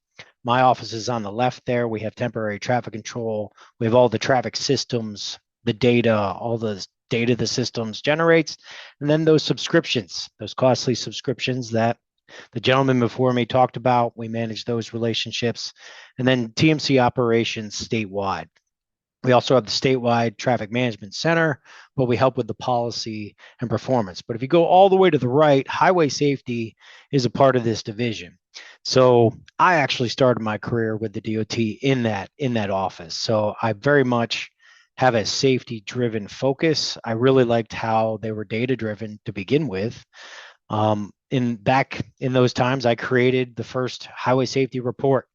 My office is on the left there. We have temporary traffic control. We have all the traffic systems, the data, all the data the systems generates, and then those subscriptions, those costly subscriptions that the gentleman before me talked about. We manage those relationships, and then TMC operations statewide. We also have the statewide traffic management center, but we help with the policy and performance. But if you go all the way to the right, highway safety is a part of this division. So I actually started my career with the DOT in that office. So I very much have a safety driven focus. I really liked how they were data driven to begin with. Back in those times, I created the first highway safety report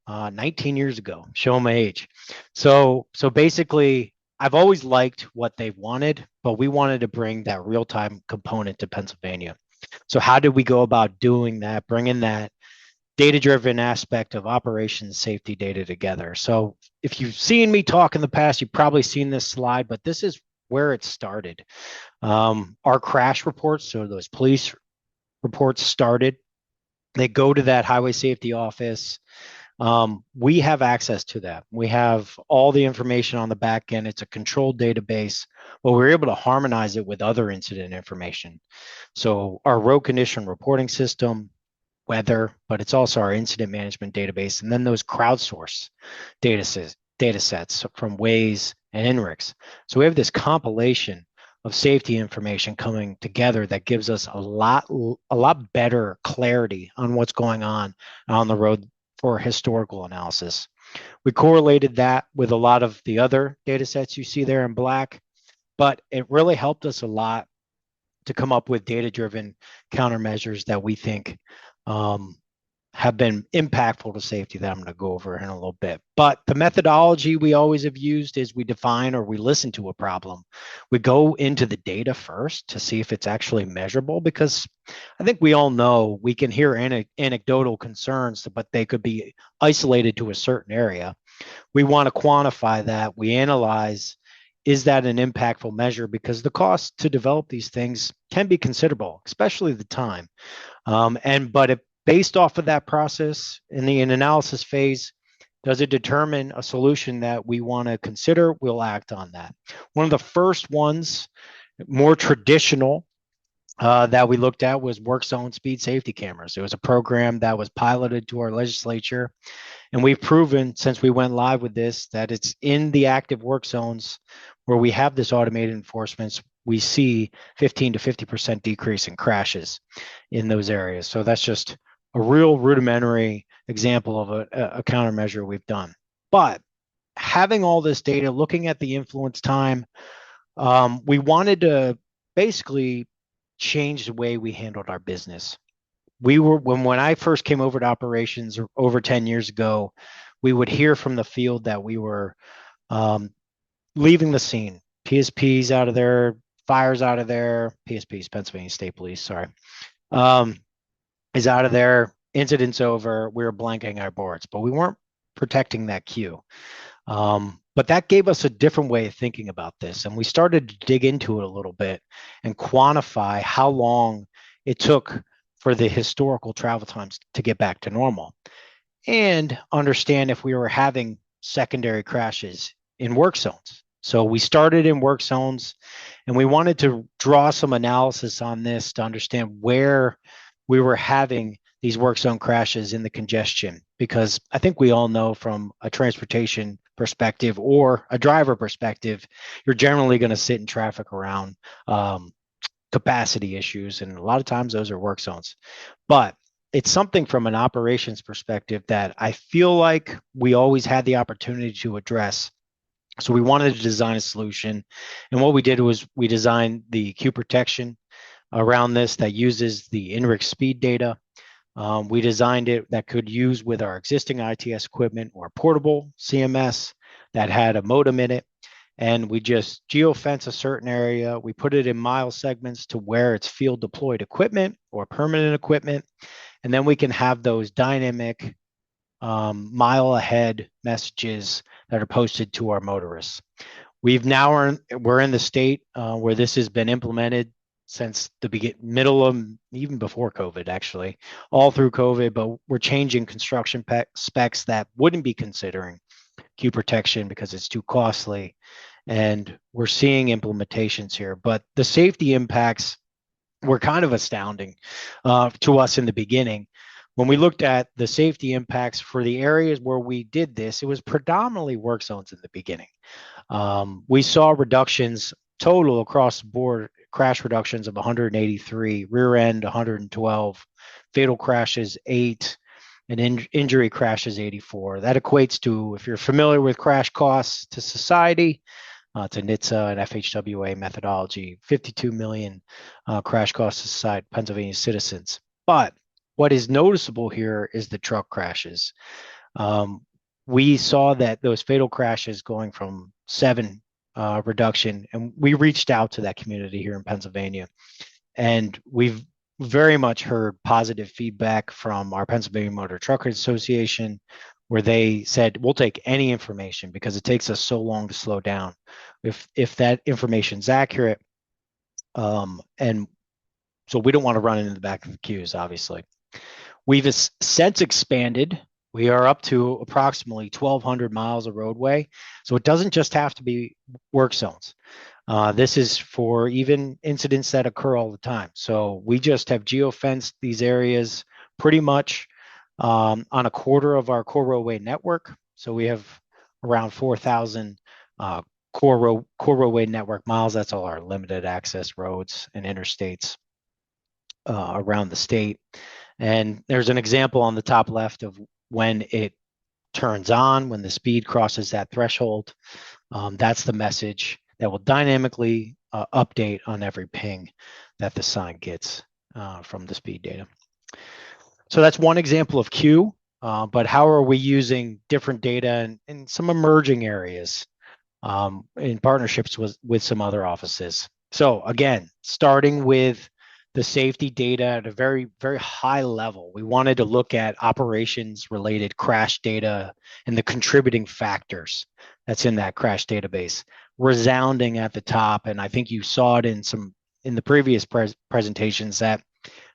19 years ago. Show my age. So basically, I've always liked what they wanted, but we wanted to bring that real time component to Pennsylvania. So how did we go about doing that, bringing that data-driven aspect of operations safety data together? So if you've seen me talk in the past, you've probably seen this slide, but this is where it started. Our crash reports, so those police reports started, they go to that highway safety office. We have access to that. We have all the information on the back end. It's a controlled database, but we're able to harmonize it with other incident information. So our road condition reporting system, weather, but it's also our incident management database, and then those crowdsource data sets from Waze and INRIX. So we have this compilation of safety information coming together that gives us a lot better clarity on what's going on the road for historical analysis. We correlated that with a lot of the other data sets you see there in black, but it really helped us a lot to come up with data-driven countermeasures that we think have been impactful to safety that I'm going to go over in a little bit. But the methodology we always have used is we define or we listen to a problem. We go into the data first to see if it's actually measurable, because I think we all know we can hear anecdotal concerns, but they could be isolated to a certain area. We want to quantify that. We analyze, is that an impactful measure? Because the cost to develop these things can be considerable, especially the time. But based off of that process in the analysis phase, does it determine a solution that we want to consider? We'll act on that. One of the first ones, more traditional, that we looked at was work zone speed safety cameras. It was a program that was piloted to our legislature, and we've proven since we went live with this that it's in the active work zones where we have this automated enforcement. We see 15 to 50% decrease in crashes in those areas. So that's just a real rudimentary example of a countermeasure we've done. But having all this data, looking at the influence time, we wanted to basically change the way we handled our business. When I first came over to operations over 10 years ago, we would hear from the field that we were leaving the scene. PSPs out of there, fires out of there, PSPs, Pennsylvania State Police, sorry, is out of there, incidents over, we were blanking our boards, but we weren't protecting that queue. But that gave us a different way of thinking about this. And we started to dig into it a little bit and quantify how long it took for the historical travel times to get back to normal and understand if we were having secondary crashes in work zones. So we started in work zones and we wanted to draw some analysis on this to understand where we were having these work zone crashes in the congestion, because I think we all know from a transportation perspective or a driver perspective, you're generally going to sit in traffic around capacity issues. And a lot of times those are work zones. But it's something from an operations perspective that I feel like we always had the opportunity to address. So we wanted to design a solution. And what we did was we designed the queue protection around this that uses the INRIX speed data. We designed it that could use with our existing ITS equipment or portable CMS that had a modem in it. And we just geofence a certain area. We put it in mile segments to where it's field deployed equipment or permanent equipment. And then we can have those dynamic mile ahead messages that are posted to our motorists. We're in the state where this has been implemented since the middle of, even before COVID, actually, all through COVID, but we're changing construction specs that wouldn't be considering queue protection because it's too costly. And we're seeing implementations here, but the safety impacts were kind of astounding to us in the beginning. When we looked at the safety impacts for the areas where we did this, it was predominantly work zones in the beginning. We saw reductions total across the board, crash reductions of 183, rear end 112, fatal crashes 8, and injury crashes 84. That equates to, if you're familiar with crash costs to society, to NHTSA and FHWA methodology, 52 million crash costs to society, Pennsylvania citizens. But what is noticeable here is the truck crashes. We saw that those fatal crashes going from 7 reduction, and we reached out to that community here in Pennsylvania, and we've very much heard positive feedback from our Pennsylvania Motor Truckers Association, where they said, we'll take any information because it takes us so long to slow down. If that information is accurate, and so we don't want to run into the back of the queues, obviously. We've since expanded. We are up to approximately 1,200 miles of roadway. So it doesn't just have to be work zones. This is for even incidents that occur all the time. So we just have geofenced these areas pretty much on a quarter of our core roadway network. So we have around 4,000 core roadway network miles. That's all our limited access roads and interstates around the state. And there's an example on the top left of when it turns on, when the speed crosses that threshold. That's the message that will dynamically update on every ping that the sign gets from the speed data. So that's one example of queue, but how are we using different data in some emerging areas in partnerships with some other offices? So again, starting with the safety data at a very, very high level. We wanted to look at operations related crash data and the contributing factors that's in that crash database, resounding at the top. And I think you saw it in the previous presentations that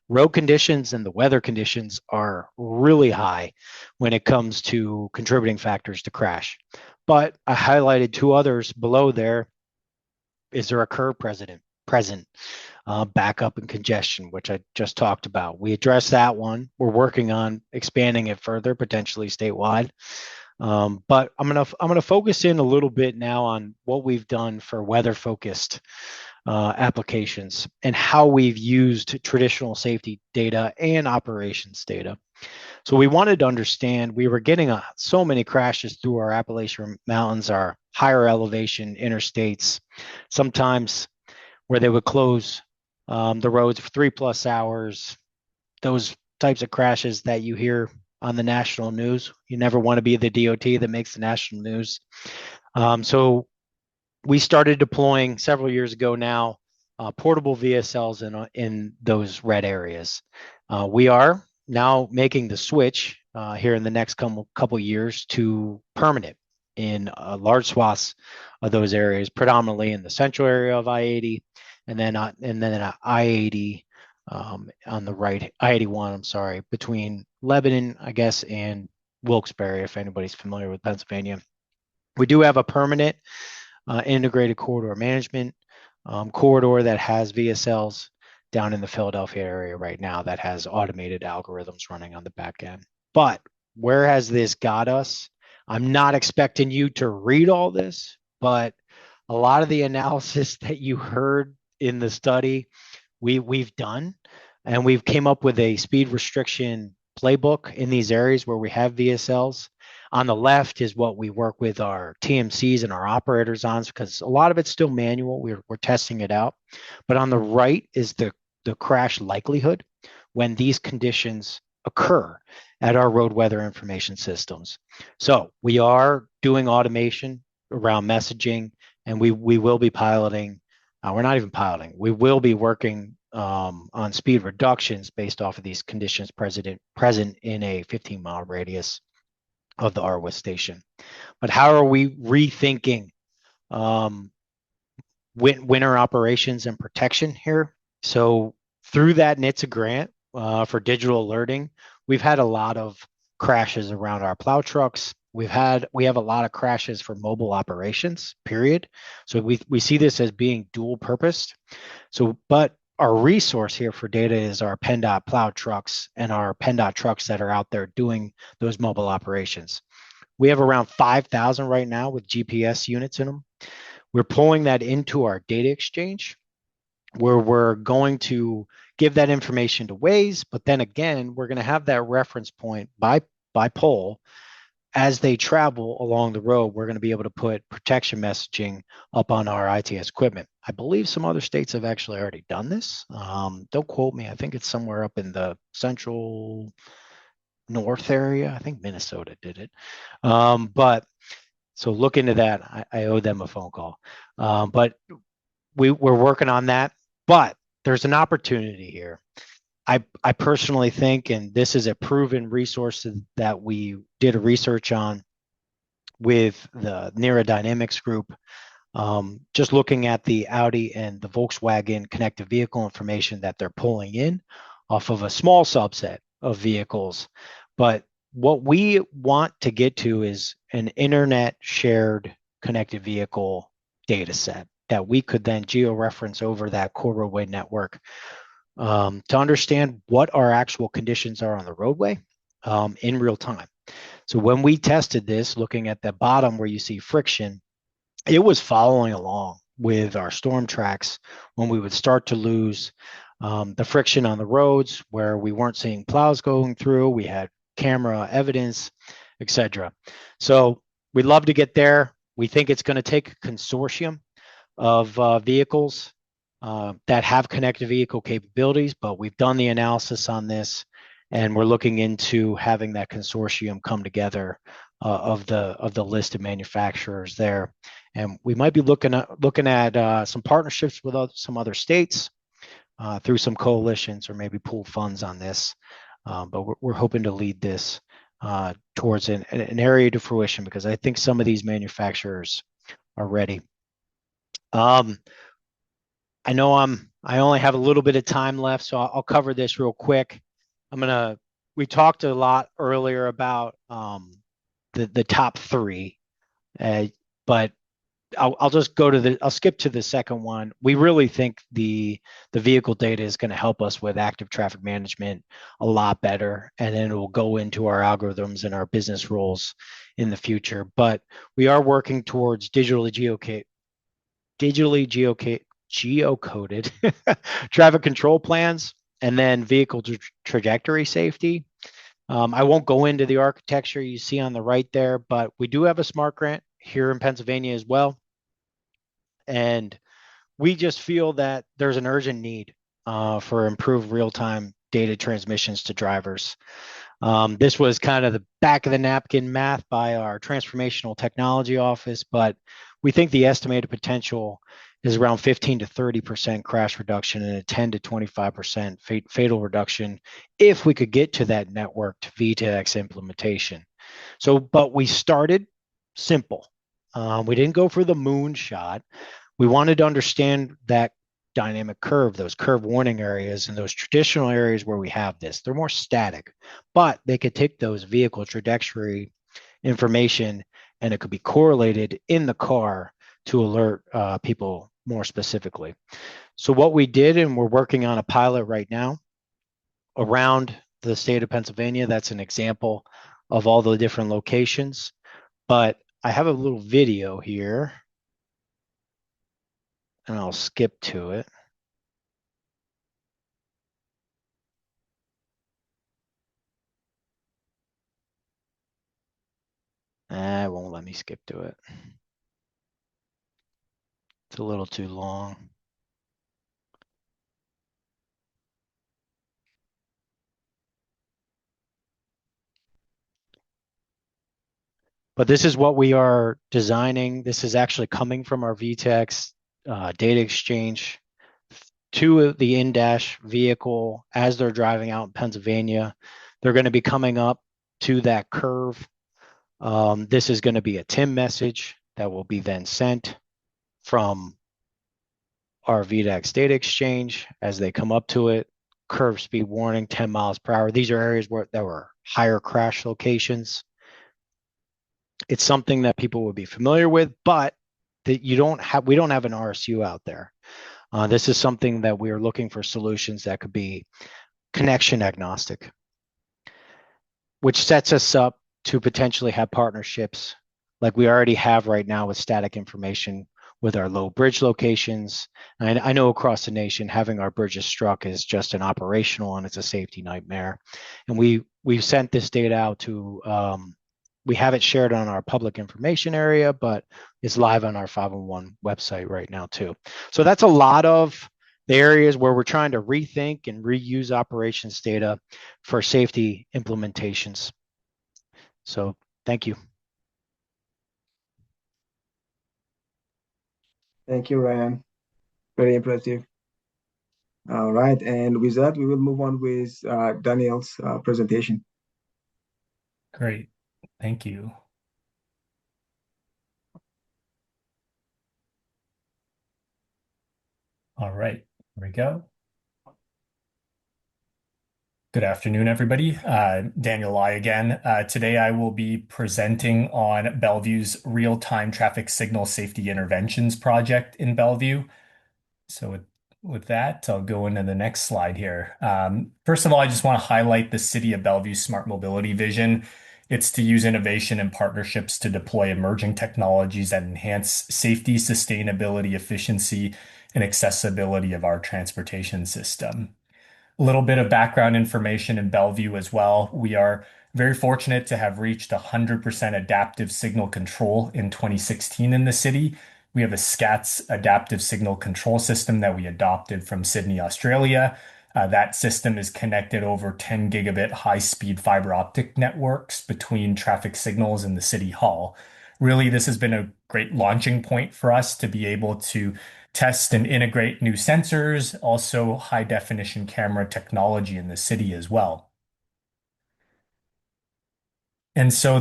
road conditions and the weather conditions are really high when it comes to contributing factors to crash. But I highlighted 2 others below there. Is there a curb present? Backup and congestion, which I just talked about. We addressed that one. We're working on expanding it further, potentially statewide. But I'm gonna focus in a little bit now on what we've done for weather-focused applications and how we've used traditional safety data and operations data. So we wanted to understand, we were getting so many crashes through our Appalachian Mountains, our higher elevation interstates, sometimes where they would close the roads for 3+ hours, those types of crashes that you hear on the national news. You never want to be the DOT that makes the national news. So we started deploying several years ago now, portable VSLs in those red areas. We are now making the switch here in the next couple years to permanent in large swaths of those areas, predominantly in the central area of I-80, and then I-80 on the right, I-81, I'm sorry, between Lebanon, I guess, and Wilkes-Barre, if anybody's familiar with Pennsylvania. We do have a permanent integrated corridor management corridor that has VSLs down in the Philadelphia area right now that has automated algorithms running on the back end. But where has this got us? I'm not expecting you to read all this, but a lot of the analysis that you heard in the study, we've done, and we've came up with a speed restriction playbook in these areas where we have VSLs. On the left is what we work with our TMCs and our operators on, because a lot of it's still manual. We're testing it out. But on the right is the crash likelihood when these conditions occur at our road weather information systems. So we are doing automation around messaging, and we will be piloting. We're not even piloting. We will be working on speed reductions based off of these conditions present in a 15-mile radius of the Arwa station. But how are we rethinking winter operations and protection here? So through that NHTSA grant for digital alerting, we've had a lot of crashes around our plow trucks. We have a lot of crashes for mobile operations, period. So we see this as being dual purposed. So, but our resource here for data is our PennDOT plow trucks and our PennDOT trucks that are out there doing those mobile operations. We have around 5,000 right now with GPS units in them. We're pulling that into our data exchange, where we're going to give that information to Waze, but then again, we're going to have that reference point by pole. As they travel along the road, we're going to be able to put protection messaging up on our ITS equipment. I believe some other states have actually already done this. Don't quote me. I think it's somewhere up in the central north area. I think Minnesota did it. But so look into that. I owe them a phone call. But we're working on that. But there's an opportunity here. I personally think, and this is a proven resource that we did a research on with the Neurodynamics group, just looking at the Audi and the Volkswagen connected vehicle information that they're pulling in off of a small subset of vehicles. But what we want to get to is an internet shared connected vehicle data set that we could then geo-reference over that core roadway network to understand what our actual conditions are on the roadway in real time. So when we tested this, looking at the bottom where you see friction, it was following along with our storm tracks when we would start to lose the friction on the roads where we weren't seeing plows going through. We had camera evidence, etc. So we'd love to get there. We think it's going to take a consortium of vehicles that have connected vehicle capabilities, but we've done the analysis on this, and we're looking into having that consortium come together of the list of manufacturers there. And we might be looking at some partnerships with some other states through some coalitions or maybe pool funds on this. But we're hoping to lead this towards an area to fruition, because I think some of these manufacturers are ready. I know I only have a little bit of time left, so I'll cover this real quick. We talked a lot earlier about the top three, but I'll just I'll skip to the second one. We really think the vehicle data is going to help us with active traffic management a lot better, and then it will go into our algorithms and our business rules in the future. But we are working towards digitally geocoded traffic control plans, and then vehicle trajectory safety. I won't go into the architecture you see on the right there, but we do have a SMART grant here in Pennsylvania as well. And we just feel that there's an urgent need for improved real-time data transmissions to drivers. This was kind of the back of the napkin math by our transformational technology office, but we think the estimated potential is around 15 to 30% crash reduction and a 10 to 25% fatal reduction if we could get to that networked V2X implementation. So, but we started simple. We didn't go for the moonshot. We wanted to understand that dynamic curve, those curve warning areas, and those traditional areas where we have this. They're more static, but they could take those vehicle trajectory information and it could be correlated in the car to alert people more specifically. So what we did, and we're working on a pilot right now around the state of Pennsylvania. That's an example of all the different locations. But I have a little video here, and I'll skip to it. It won't let me skip to it. It's a little too long. But this is what we are designing. This is actually coming from our VTEX data exchange to the in-dash vehicle as they're driving out in Pennsylvania. They're going to be coming up to that curve. This is going to be a TIM message that will be then sent from our VTEX data exchange as they come up to it. Curve speed warning, 10 miles per hour. These are areas that were higher crash locations. It's something that people would be familiar with, but that we don't have an RSU out there. This is something that we are looking for solutions that could be connection agnostic, which sets us up to potentially have partnerships like we already have right now with static information with our low bridge locations. And I know across the nation, having our bridges struck is just an operational and it's a safety nightmare. And we've sent this data out to, we have it shared on our public information area, but it's live on our 501 website right now too. So that's a lot of the areas where we're trying to rethink and reuse operations data for safety implementations. So thank you. Thank you, Ryan. Very impressive. All right, and with that, we will move on with Daniel's presentation. Great. Thank you. All right, here we go. Good afternoon, everybody. Daniel Lai again. Today I will be presenting on Bellevue's real-time traffic signal safety interventions project in Bellevue. So with that, I'll go into the next slide here. First of all, I just want to highlight the City of Bellevue smart mobility vision. It's to use innovation and partnerships to deploy emerging technologies that enhance safety, sustainability, efficiency, and accessibility of our transportation system. A little bit of background information in Bellevue as well. We are very fortunate to have reached 100% adaptive signal control in 2016 in the city. We have a SCATS adaptive signal control system that we adopted from Sydney, Australia. That system is connected over 10 gigabit high-speed fiber optic networks between traffic signals in the city hall. Really, this has been a great launching point for us to be able to test and integrate new sensors, also high definition camera technology in the city as well. And so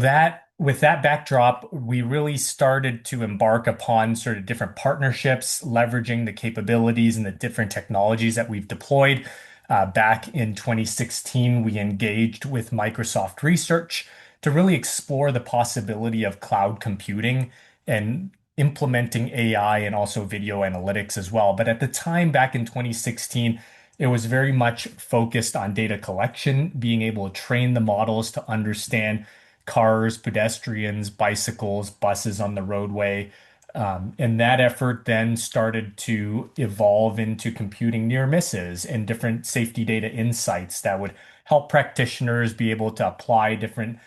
with that backdrop, we really started to embark upon sort of different partnerships, leveraging the capabilities and the different technologies that we've deployed. Back in 2016, we engaged with Microsoft Research to really explore the possibility of cloud computing and implementing AI and also video analytics as well. But at the time, back in 2016, it was very much focused on data collection, being able to train the models to understand cars, pedestrians, bicycles, buses on the roadway. And that effort then started to evolve into computing near misses and different safety data insights that would help practitioners be able to apply different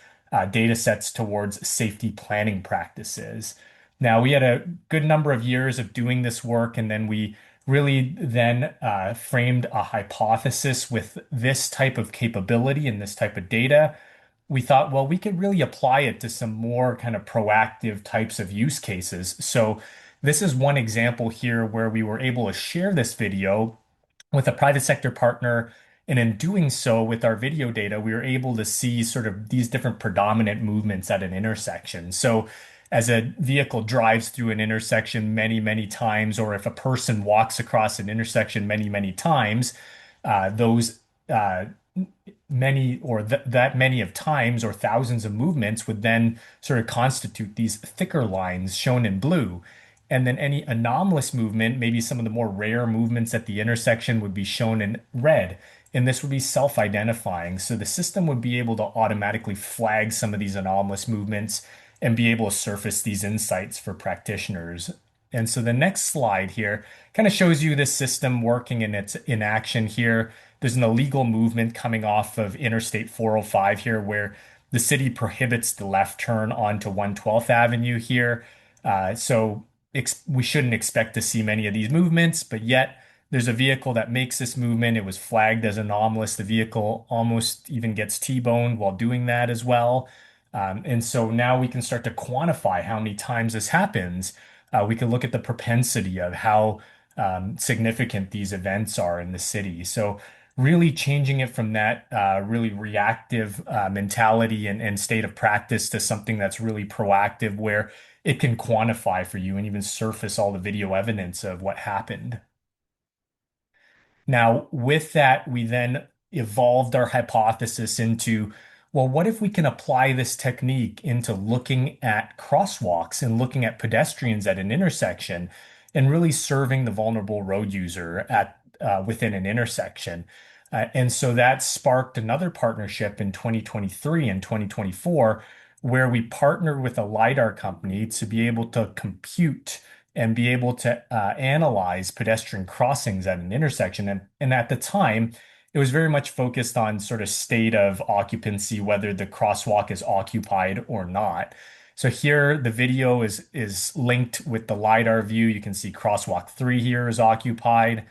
data sets towards safety planning practices. Now, we had a good number of years of doing this work, and then we really then framed a hypothesis with this type of capability and this type of data. We thought, well, we could really apply it to some more kind of proactive types of use cases. So this is one example here where we were able to share this video with a private sector partner. And in doing so, with our video data, we were able to see sort of these different predominant movements at an intersection. So as a vehicle drives through an intersection many, many times, or if a person walks across an intersection many, many times, those many or that many of times or thousands of movements would then sort of constitute these thicker lines shown in blue. And then any anomalous movement, maybe some of the more rare movements at the intersection, would be shown in red. And this would be self-identifying. So the system would be able to automatically flag some of these anomalous movements and be able to surface these insights for practitioners. And so the next slide here kind of shows you this system working in action here. There's an illegal movement coming off of Interstate 405 here where the city prohibits the left turn onto 112th Avenue here. So we shouldn't expect to see many of these movements, but yet there's a vehicle that makes this movement. It was flagged as anomalous. The vehicle almost even gets T-boned while doing that as well. And so now we can start to quantify how many times this happens. We can look at the propensity of how significant these events are in the city. So really changing it from that really reactive mentality and state of practice to something that's really proactive where it can quantify for you and even surface all the video evidence of what happened. Now, with that, we then evolved our hypothesis into, well, what if we can apply this technique into looking at crosswalks and looking at pedestrians at an intersection and really serving the vulnerable road user at within an intersection? And so that sparked another partnership in 2023 and 2024, where we partnered with a LiDAR company to be able to compute and be able to analyze pedestrian crossings at an intersection. And at the time, it was very much focused on sort of state of occupancy, whether the crosswalk is occupied or not. So here the video is linked with the LiDAR view. You can see crosswalk 3 here is occupied.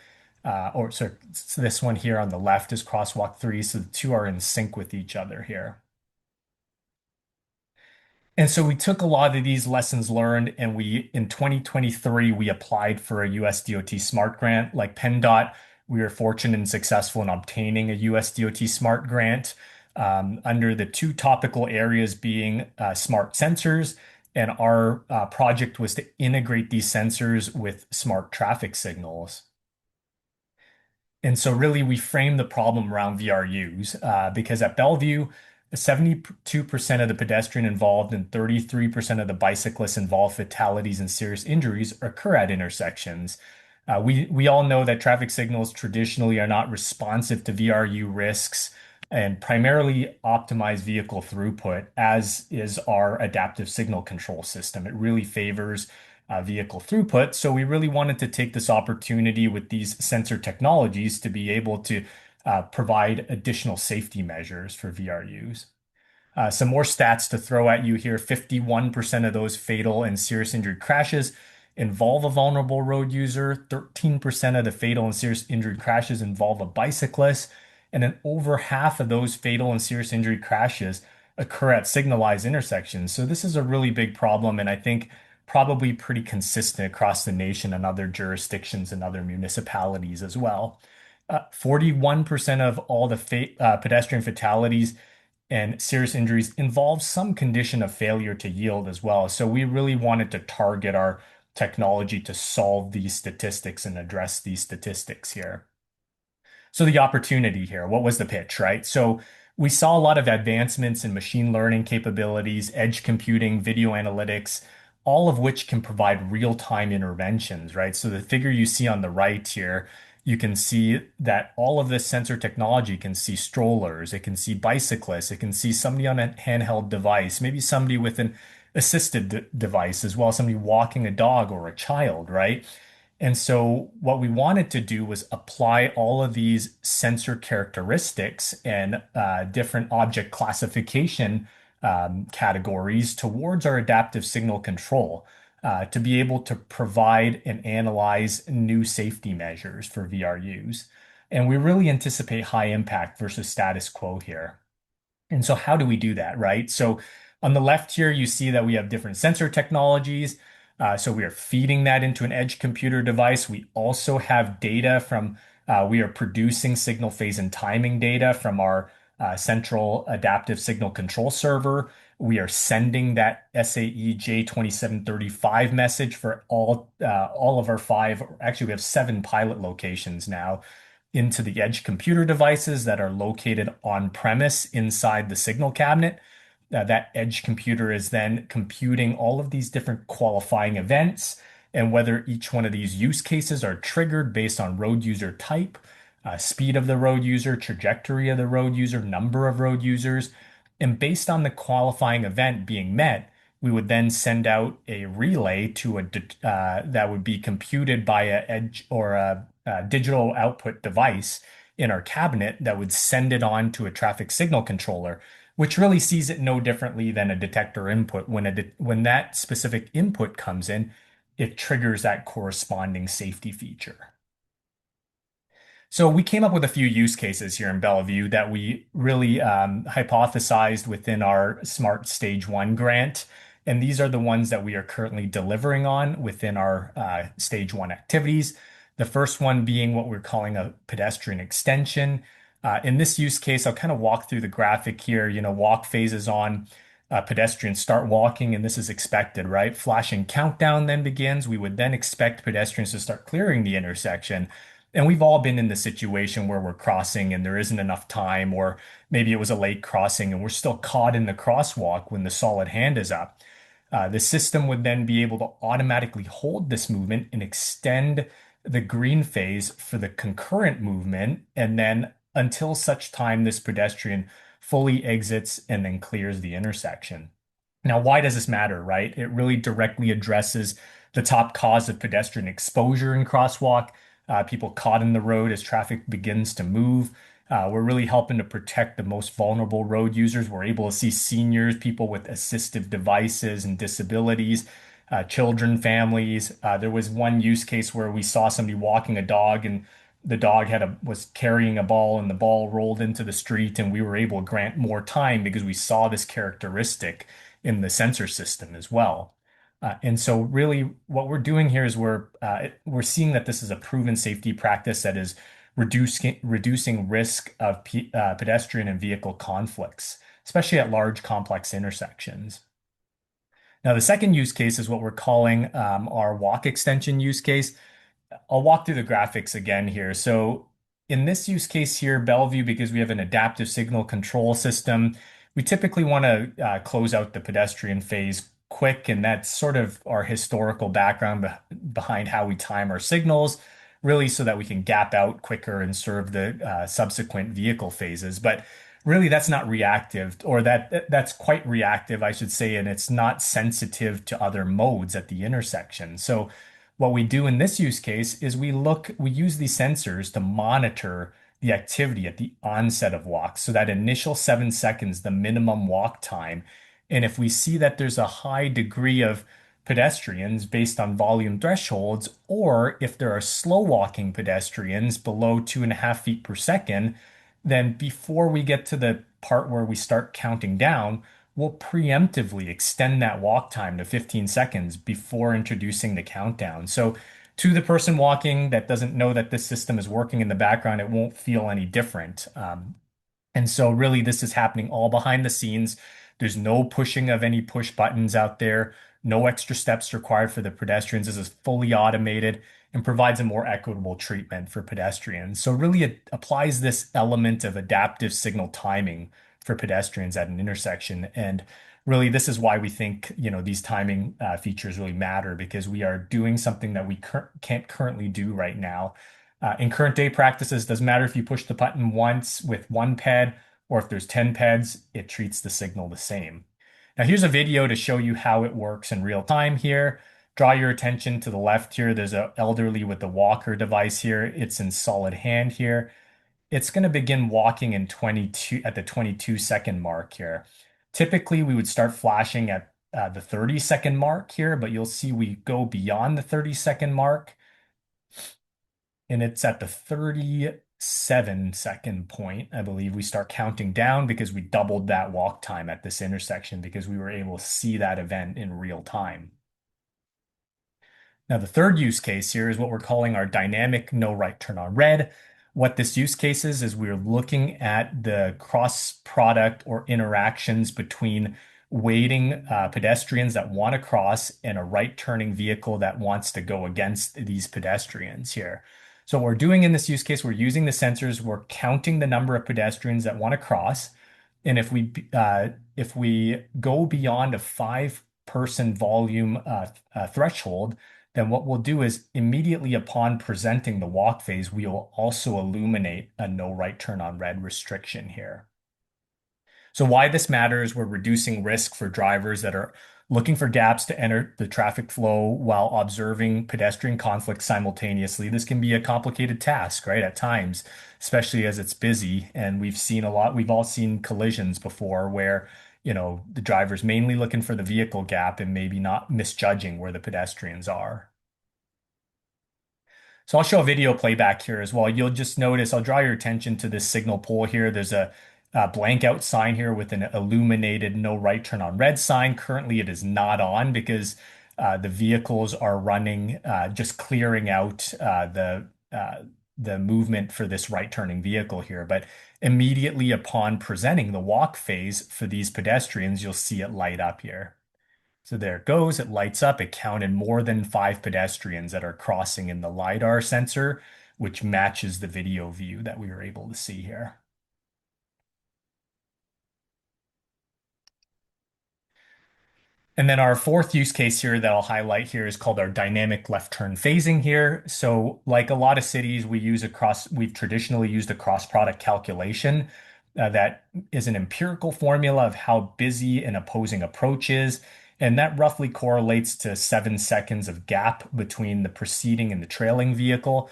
So this one here on the left is crosswalk 3. So the two are in sync with each other here. And so we took a lot of these lessons learned, and in 2023, we applied for a US DOT SMART grant. Like PennDOT, we were fortunate and successful in obtaining a US DOT SMART grant under the two topical areas being smart sensors. And our project was to integrate these sensors with smart traffic signals. And so really we frame the problem around VRUs because at Bellevue, 72% of the pedestrian involved and 33% of the bicyclists involved fatalities and serious injuries occur at intersections. We all know that traffic signals traditionally are not responsive to VRU risks and primarily optimize vehicle throughput, as is our adaptive signal control system. It really favors vehicle throughput. So we really wanted to take this opportunity with these sensor technologies to be able to provide additional safety measures for VRUs. Some more stats to throw at you here. 51% of those fatal and serious injury crashes involve a vulnerable road user. 13% of the fatal and serious injury crashes involve a bicyclist. And then over half of those fatal and serious injury crashes occur at signalized intersections. So this is a really big problem, and I think probably pretty consistent across the nation and other jurisdictions and other municipalities as well. 41% of all the pedestrian fatalities and serious injuries involve some condition of failure to yield as well. So we really wanted to target our technology to solve these statistics and address these statistics here. So the opportunity here, what was the pitch, right? So we saw a lot of advancements in machine learning capabilities, edge computing, video analytics, all of which can provide real-time interventions, right? So the figure you see on the right here, you can see that all of this sensor technology can see strollers, it can see bicyclists, it can see somebody on a handheld device, maybe somebody with an assisted device as well, somebody walking a dog or a child, right? And so what we wanted to do was apply all of these sensor characteristics and different object classification categories towards our adaptive signal control to be able to provide and analyze new safety measures for VRUs. And we really anticipate high impact versus status quo here. And so how do we do that, right? So on the left here, you see that we have different sensor technologies. So we are feeding that into an edge computer device. We also have data from, we are producing signal phase and timing data from our central adaptive signal control server. We are sending that SAE J2735 message for all of our five. Actually, we have 7 pilot locations now into the edge computer devices that are located on premise inside the signal cabinet. That edge computer is then computing all of these different qualifying events and whether each one of these use cases are triggered based on road user type, speed of the road user, trajectory of the road user, number of road users. And based on the qualifying event being met, we would then send out a relay to that would be computed by a edge or a digital output device in our cabinet that would send it on to a traffic signal controller, which really sees it no differently than a detector input. When that specific input comes in, it triggers that corresponding safety feature. So we came up with a few use cases here in Bellevue that we really hypothesized within our Smart Stage 1 grant. And these are the ones that we are currently delivering on within our Stage 1 activities. The first one being what we're calling a pedestrian extension. In this use case, I'll kind of walk through the graphic here. Walk phases on, pedestrians start walking, and this is expected, right? Flashing countdown then begins. We would then expect pedestrians to start clearing the intersection. And we've all been in the situation where we're crossing and there isn't enough time, or maybe it was a late crossing and we're still caught in the crosswalk when the solid hand is up. The system would then be able to automatically hold this movement and extend the green phase for the concurrent movement, and then until such time this pedestrian fully exits and then clears the intersection. Now, why does this matter, right? It really directly addresses the top cause of pedestrian exposure in crosswalk, people caught in the road as traffic begins to move. We're really helping to protect the most vulnerable road users. We're able to see seniors, people with assistive devices and disabilities, children, families. There was one use case where we saw somebody walking a dog, and the dog was carrying a ball, and the ball rolled into the street, and we were able to grant more time because we saw this characteristic in the sensor system as well. And so really what we're doing here is we're seeing that this is a proven safety practice that is reducing risk of pedestrian and vehicle conflicts, especially at large complex intersections. Now, the second use case is what we're calling our walk extension use case. I'll walk through the graphics again here. So in this use case here, Bellevue, because we have an adaptive signal control system, we typically want to close out the pedestrian phase quick, and that's sort of our historical background behind how we time our signals, really so that we can gap out quicker and serve the subsequent vehicle phases. But really, that's not reactive, or that's quite reactive, I should say, and it's not sensitive to other modes at the intersection. So what we do in this use case is we use these sensors to monitor the activity at the onset of walk. So that initial 7 seconds, the minimum walk time. And if we see that there's a high degree of pedestrians based on volume thresholds, or if there are slow walking pedestrians below 2.5 feet per second, then before we get to the part where we start counting down, we'll preemptively extend that walk time to 15 seconds before introducing the countdown. So to the person walking that doesn't know that this system is working in the background, it won't feel any different. And so really this is happening all behind the scenes. There's no pushing of any push buttons out there, no extra steps required for the pedestrians. This is fully automated and provides a more equitable treatment for pedestrians. So really it applies this element of adaptive signal timing for pedestrians at an intersection. And really, this is why we think, these timing features really matter, because we are doing something that we can't currently do right now. In current day practices, doesn't matter if you push the button once with one ped or if there's 10 peds, it treats the signal the same. Now, here's a video to show you how it works in real time here. Draw your attention to the left here. There's an elderly with the walker device here. It's in solid hand here. It's going to begin walking at the 22-second mark here. Typically, we would start flashing at the 30-second mark here, but you'll see we go beyond the 30-second mark, and it's at the 37-second point, I believe, we start counting down because we doubled that walk time at this intersection because we were able to see that event in real time. Now, the third use case here is what we're calling our dynamic no right turn on red. What this use case is we're looking at the cross product or interactions between waiting pedestrians that want to cross and a right turning vehicle that wants to go against these pedestrians here. So what we're doing in this use case, we're using the sensors, we're counting the number of pedestrians that want to cross. And if we go beyond a 5-person volume threshold, then what we'll do is immediately upon presenting the walk phase, we will also illuminate a no right turn on red restriction here. So why this matters, we're reducing risk for drivers that are looking for gaps to enter the traffic flow while observing pedestrian conflict simultaneously. This can be a complicated task, right, at times, especially as it's busy. And we've all seen collisions before where, the driver's mainly looking for the vehicle gap and maybe not misjudging where the pedestrians are. So I'll show a video playback here as well. You'll just notice, I'll draw your attention to this signal pole here. There's a blank out sign here with an illuminated no right turn on red sign. Currently, it is not on because the vehicles are running, just clearing out the movement for this right turning vehicle here. But immediately upon presenting the walk phase for these pedestrians, you'll see it light up here. So there it goes. It lights up. It counted more than 5 pedestrians that are crossing in the LiDAR sensor, which matches the video view that we were able to see here. And then our fourth use case here that I'll highlight here is called our dynamic left turn phasing here. So like a lot of cities, we've traditionally used a cross product calculation that is an empirical formula of how busy an opposing approach is. And that roughly correlates to 7 seconds of gap between the preceding and the trailing vehicle.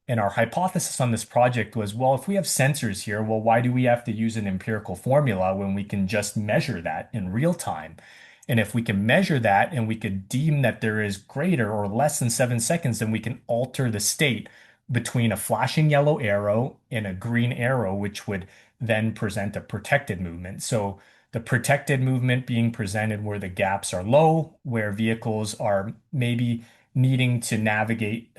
And our hypothesis on this project was, well, if we have sensors here, well, why do we have to use an empirical formula when we can just measure that in real time? And if we can measure that and we could deem that there is greater or less than 7 seconds, then we can alter the state between a flashing yellow arrow and a green arrow, which would then present a protected movement. So the protected movement being presented where the gaps are low, where vehicles are maybe needing to navigate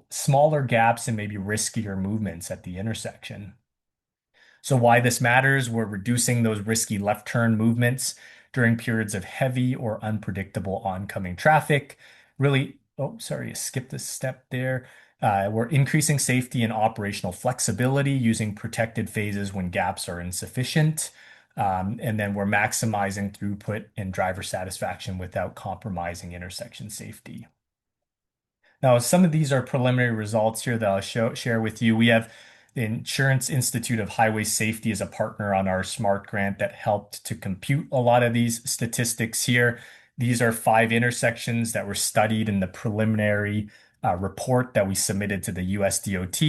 smaller gaps and maybe riskier movements at the intersection. So why this matters, we're reducing those risky left turn movements during periods of heavy or unpredictable oncoming traffic. Really, oh, sorry, I skipped a step there. We're increasing safety and operational flexibility using protected phases when gaps are insufficient. And then we're maximizing throughput and driver satisfaction without compromising intersection safety. Now, some of these are preliminary results here that I'll share with you. We have the Insurance Institute of Highway Safety as a partner on our SMART grant that helped to compute a lot of these statistics here. These are 5 intersections that were studied in the preliminary report that we submitted to the US DOT.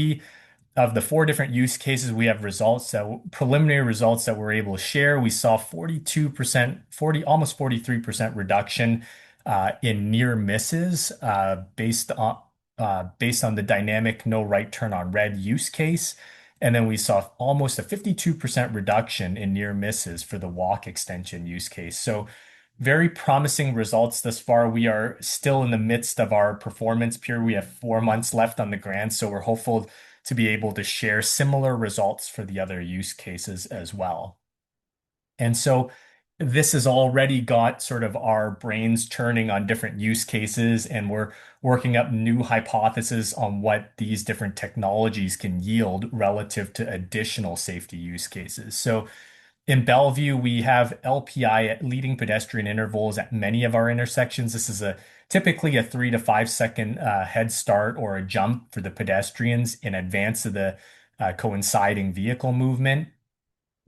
Of the 4 different use cases, we have preliminary results that we're able to share. We saw 42%, almost 43% reduction in near misses based on the dynamic no right turn on red use case. And then we saw almost a 52% reduction in near misses for the walk extension use case. So very promising results thus far. We are still in the midst of our performance period. We have 4 months left on the grant, so we're hopeful to be able to share similar results for the other use cases as well. And so this has already got sort of our brains turning on different use cases, and we're working up new hypotheses on what these different technologies can yield relative to additional safety use cases. So in Bellevue, we have LPI at leading pedestrian intervals at many of our intersections. This is typically a 3 to 5 second head start or a jump for the pedestrians in advance of the coinciding vehicle movement.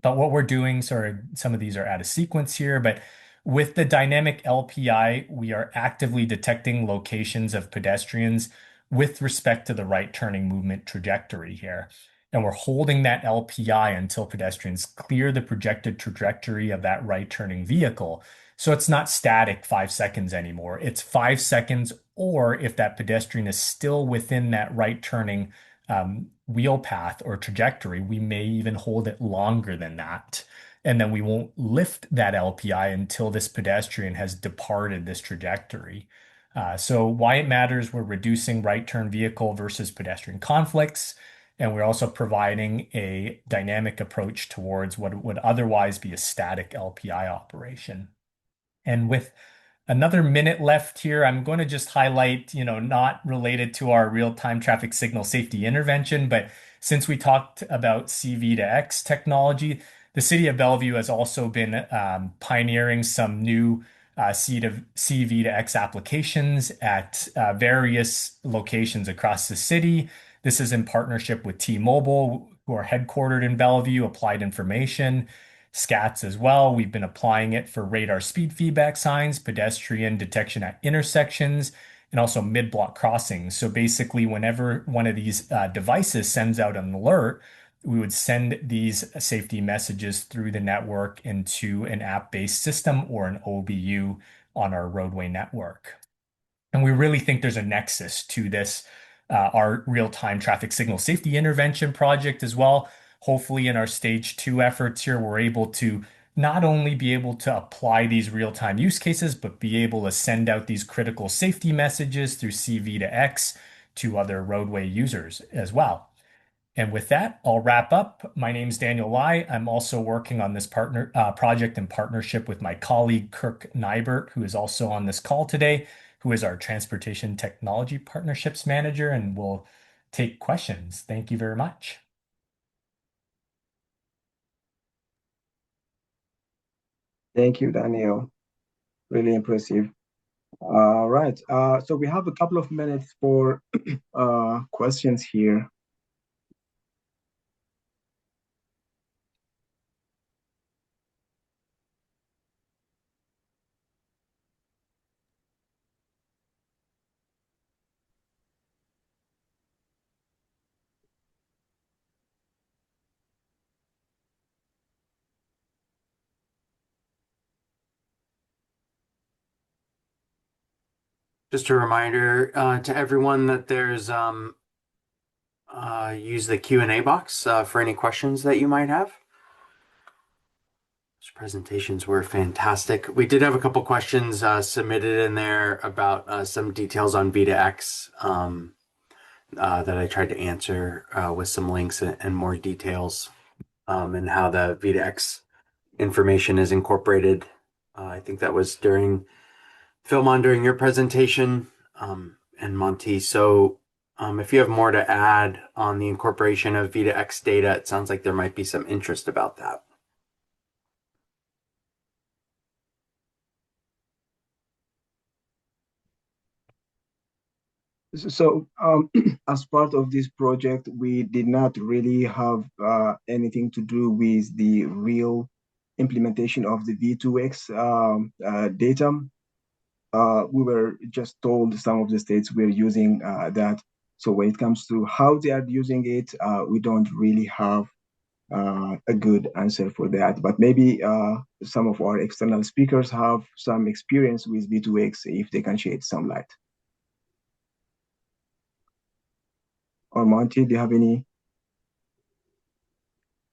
But what we're doing, some of these are out of sequence here, but with the dynamic LPI, we are actively detecting locations of pedestrians with respect to the right turning movement trajectory here. And we're holding that LPI until pedestrians clear the projected trajectory of that right turning vehicle. So it's not static 5 seconds anymore. It's 5 seconds, or if that pedestrian is still within that right turning wheel path or trajectory, we may even hold it longer than that. And then we won't lift that LPI until this pedestrian has departed this trajectory. So why it matters, we're reducing right turn vehicle versus pedestrian conflicts, and we're also providing a dynamic approach towards what would otherwise be a static LPI operation. And with another minute left here, I'm going to just highlight, not related to our real-time traffic signal safety intervention, but since we talked about CV to X technology, the City of Bellevue has also been pioneering some new CV to X applications at various locations across the city. This is in partnership with T-Mobile, who are headquartered in Bellevue, Applied Information, SCATs as well. We've been applying it for radar speed feedback signs, pedestrian detection at intersections, and also mid-block crossings. So basically, whenever one of these devices sends out an alert, we would send these safety messages through the network into an app-based system or an OBU on our roadway network. And we really think there's a nexus to this, our real-time traffic signal safety intervention project as well. Hopefully, in our stage 2 efforts here, we're able to not only be able to apply these real-time use cases, but be able to send out these critical safety messages through CV to X to other roadway users as well. And with that, I'll wrap up. My name is Daniel Lai. I'm also working on this project in partnership with my colleague Kirk Nybert, who is also on this call today, who is our Transportation Technology Partnerships Manager, and will take questions. Thank you very much. Thank you, Daniel. Really impressive. All right. So we have a couple of minutes for questions here. Just a reminder to everyone that there's use the Q&A box for any questions that you might have. Those presentations were fantastic. We did have a couple questions submitted in there about some details on V2X that I tried to answer with some links and more details and how the V2X information is incorporated. I think that was during your presentation, and Monty. So if you have more to add on the incorporation of V2X data, it sounds like there might be some interest about that. So as part of this project, we did not really have anything to do with the real implementation of the V2X data. We were just told some of the states were using that. So when it comes to how they are using it, we don't really have a good answer for that. But maybe some of our external speakers have some experience with V2X if they can shed some light. Or Monty, do you have any?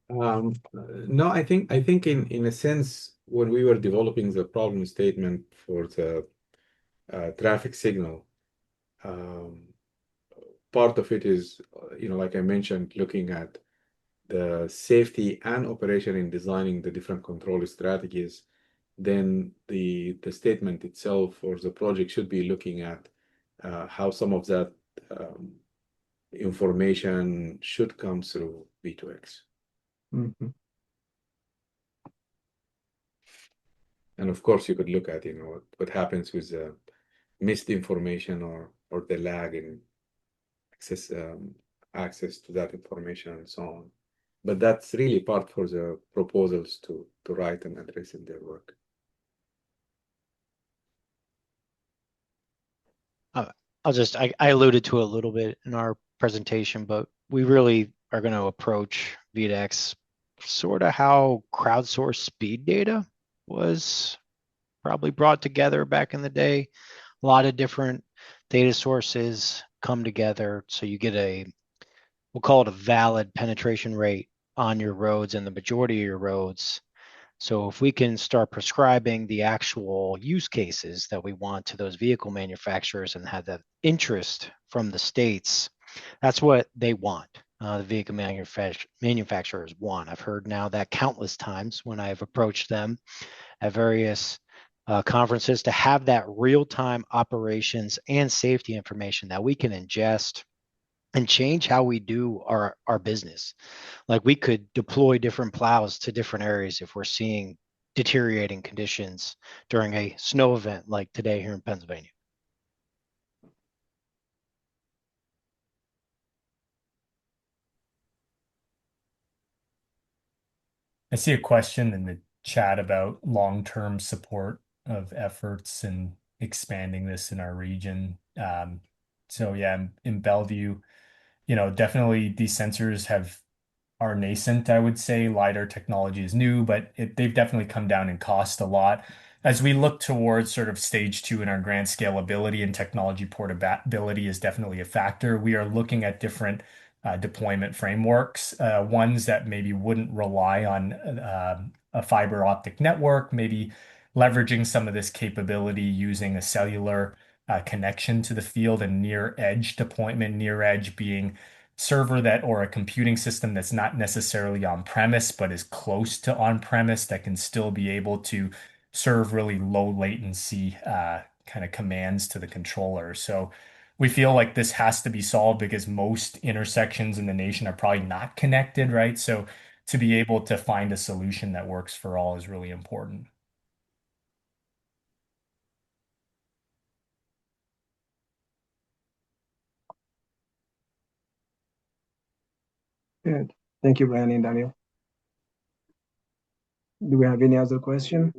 No, I think in a sense, when we were developing the problem statement for the traffic signal, part of it is, like I mentioned, looking at the safety and operation in designing the different control strategies. Then the statement itself or the project should be looking at how some of that information should come through V2X. Mm-hmm. And of course, you could look at, what happens with the missed information or the lag in access to that information and so on. But that's really part for the proposals to write and address in their work. I alluded to it a little bit in our presentation, but we really are going to approach V2X sort of how crowdsourced speed data was probably brought together back in the day. A lot of different data sources come together, so you get we'll call it a valid penetration rate on your roads, and the majority of your roads So if we can start prescribing the actual use cases that we want to those vehicle manufacturers and have that interest from the states, that's what they want. The vehicle manufacturers want. I've heard now that countless times when I've approached them at various conferences to have that real-time operations and safety information that we can ingest and change how we do our business. Like we could deploy different plows to different areas if we're seeing deteriorating conditions during a snow event like today here in Pennsylvania. I see a question in the chat about long-term support of efforts and expanding this in our region. So yeah, in Bellevue, definitely these sensors are nascent, I would say. LiDAR technology is new, but they've definitely come down in cost a lot. As we look towards sort of stage 2 in our grant, scalability and technology portability is definitely a factor. We are looking at different deployment frameworks, ones that maybe wouldn't rely on a fiber optic network, maybe leveraging some of this capability using a cellular connection to the field and near edge deployment, near edge being server that or a computing system that's not necessarily on premise but is close to on premise that can still be able to serve really low latency kind of commands to the controller. So we feel like this has to be solved because most intersections in the nation are probably not connected, right? So to be able to find a solution that works for all is really important. Good. Thank you, Brian and Daniel. Do we have any other question?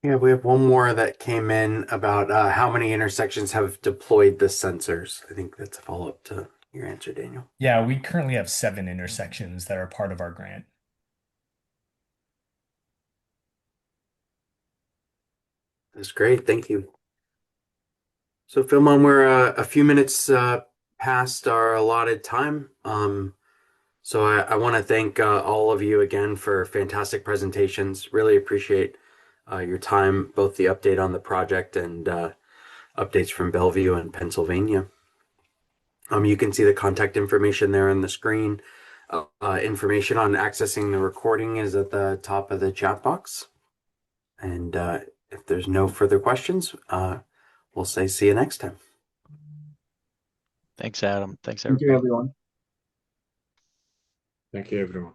Yeah, we have one more that came in about how many intersections have deployed the sensors. I think that's a follow-up to your answer, Daniel. Yeah, we currently have 7 intersections that are part of our grant. That's great. Thank you. So, Philmon, we're a few minutes past our allotted time. So I want to thank all of you again for fantastic presentations. Really appreciate your time, both the update on the project and updates from Bellevue and Pennsylvania. You can see the contact information there on the screen. Information on accessing the recording is at the top of the chat box. And if there's no further questions, we'll say see you next time. Thanks, Adam. Thanks, Thank you, everybody. everyone. Thank you, everyone.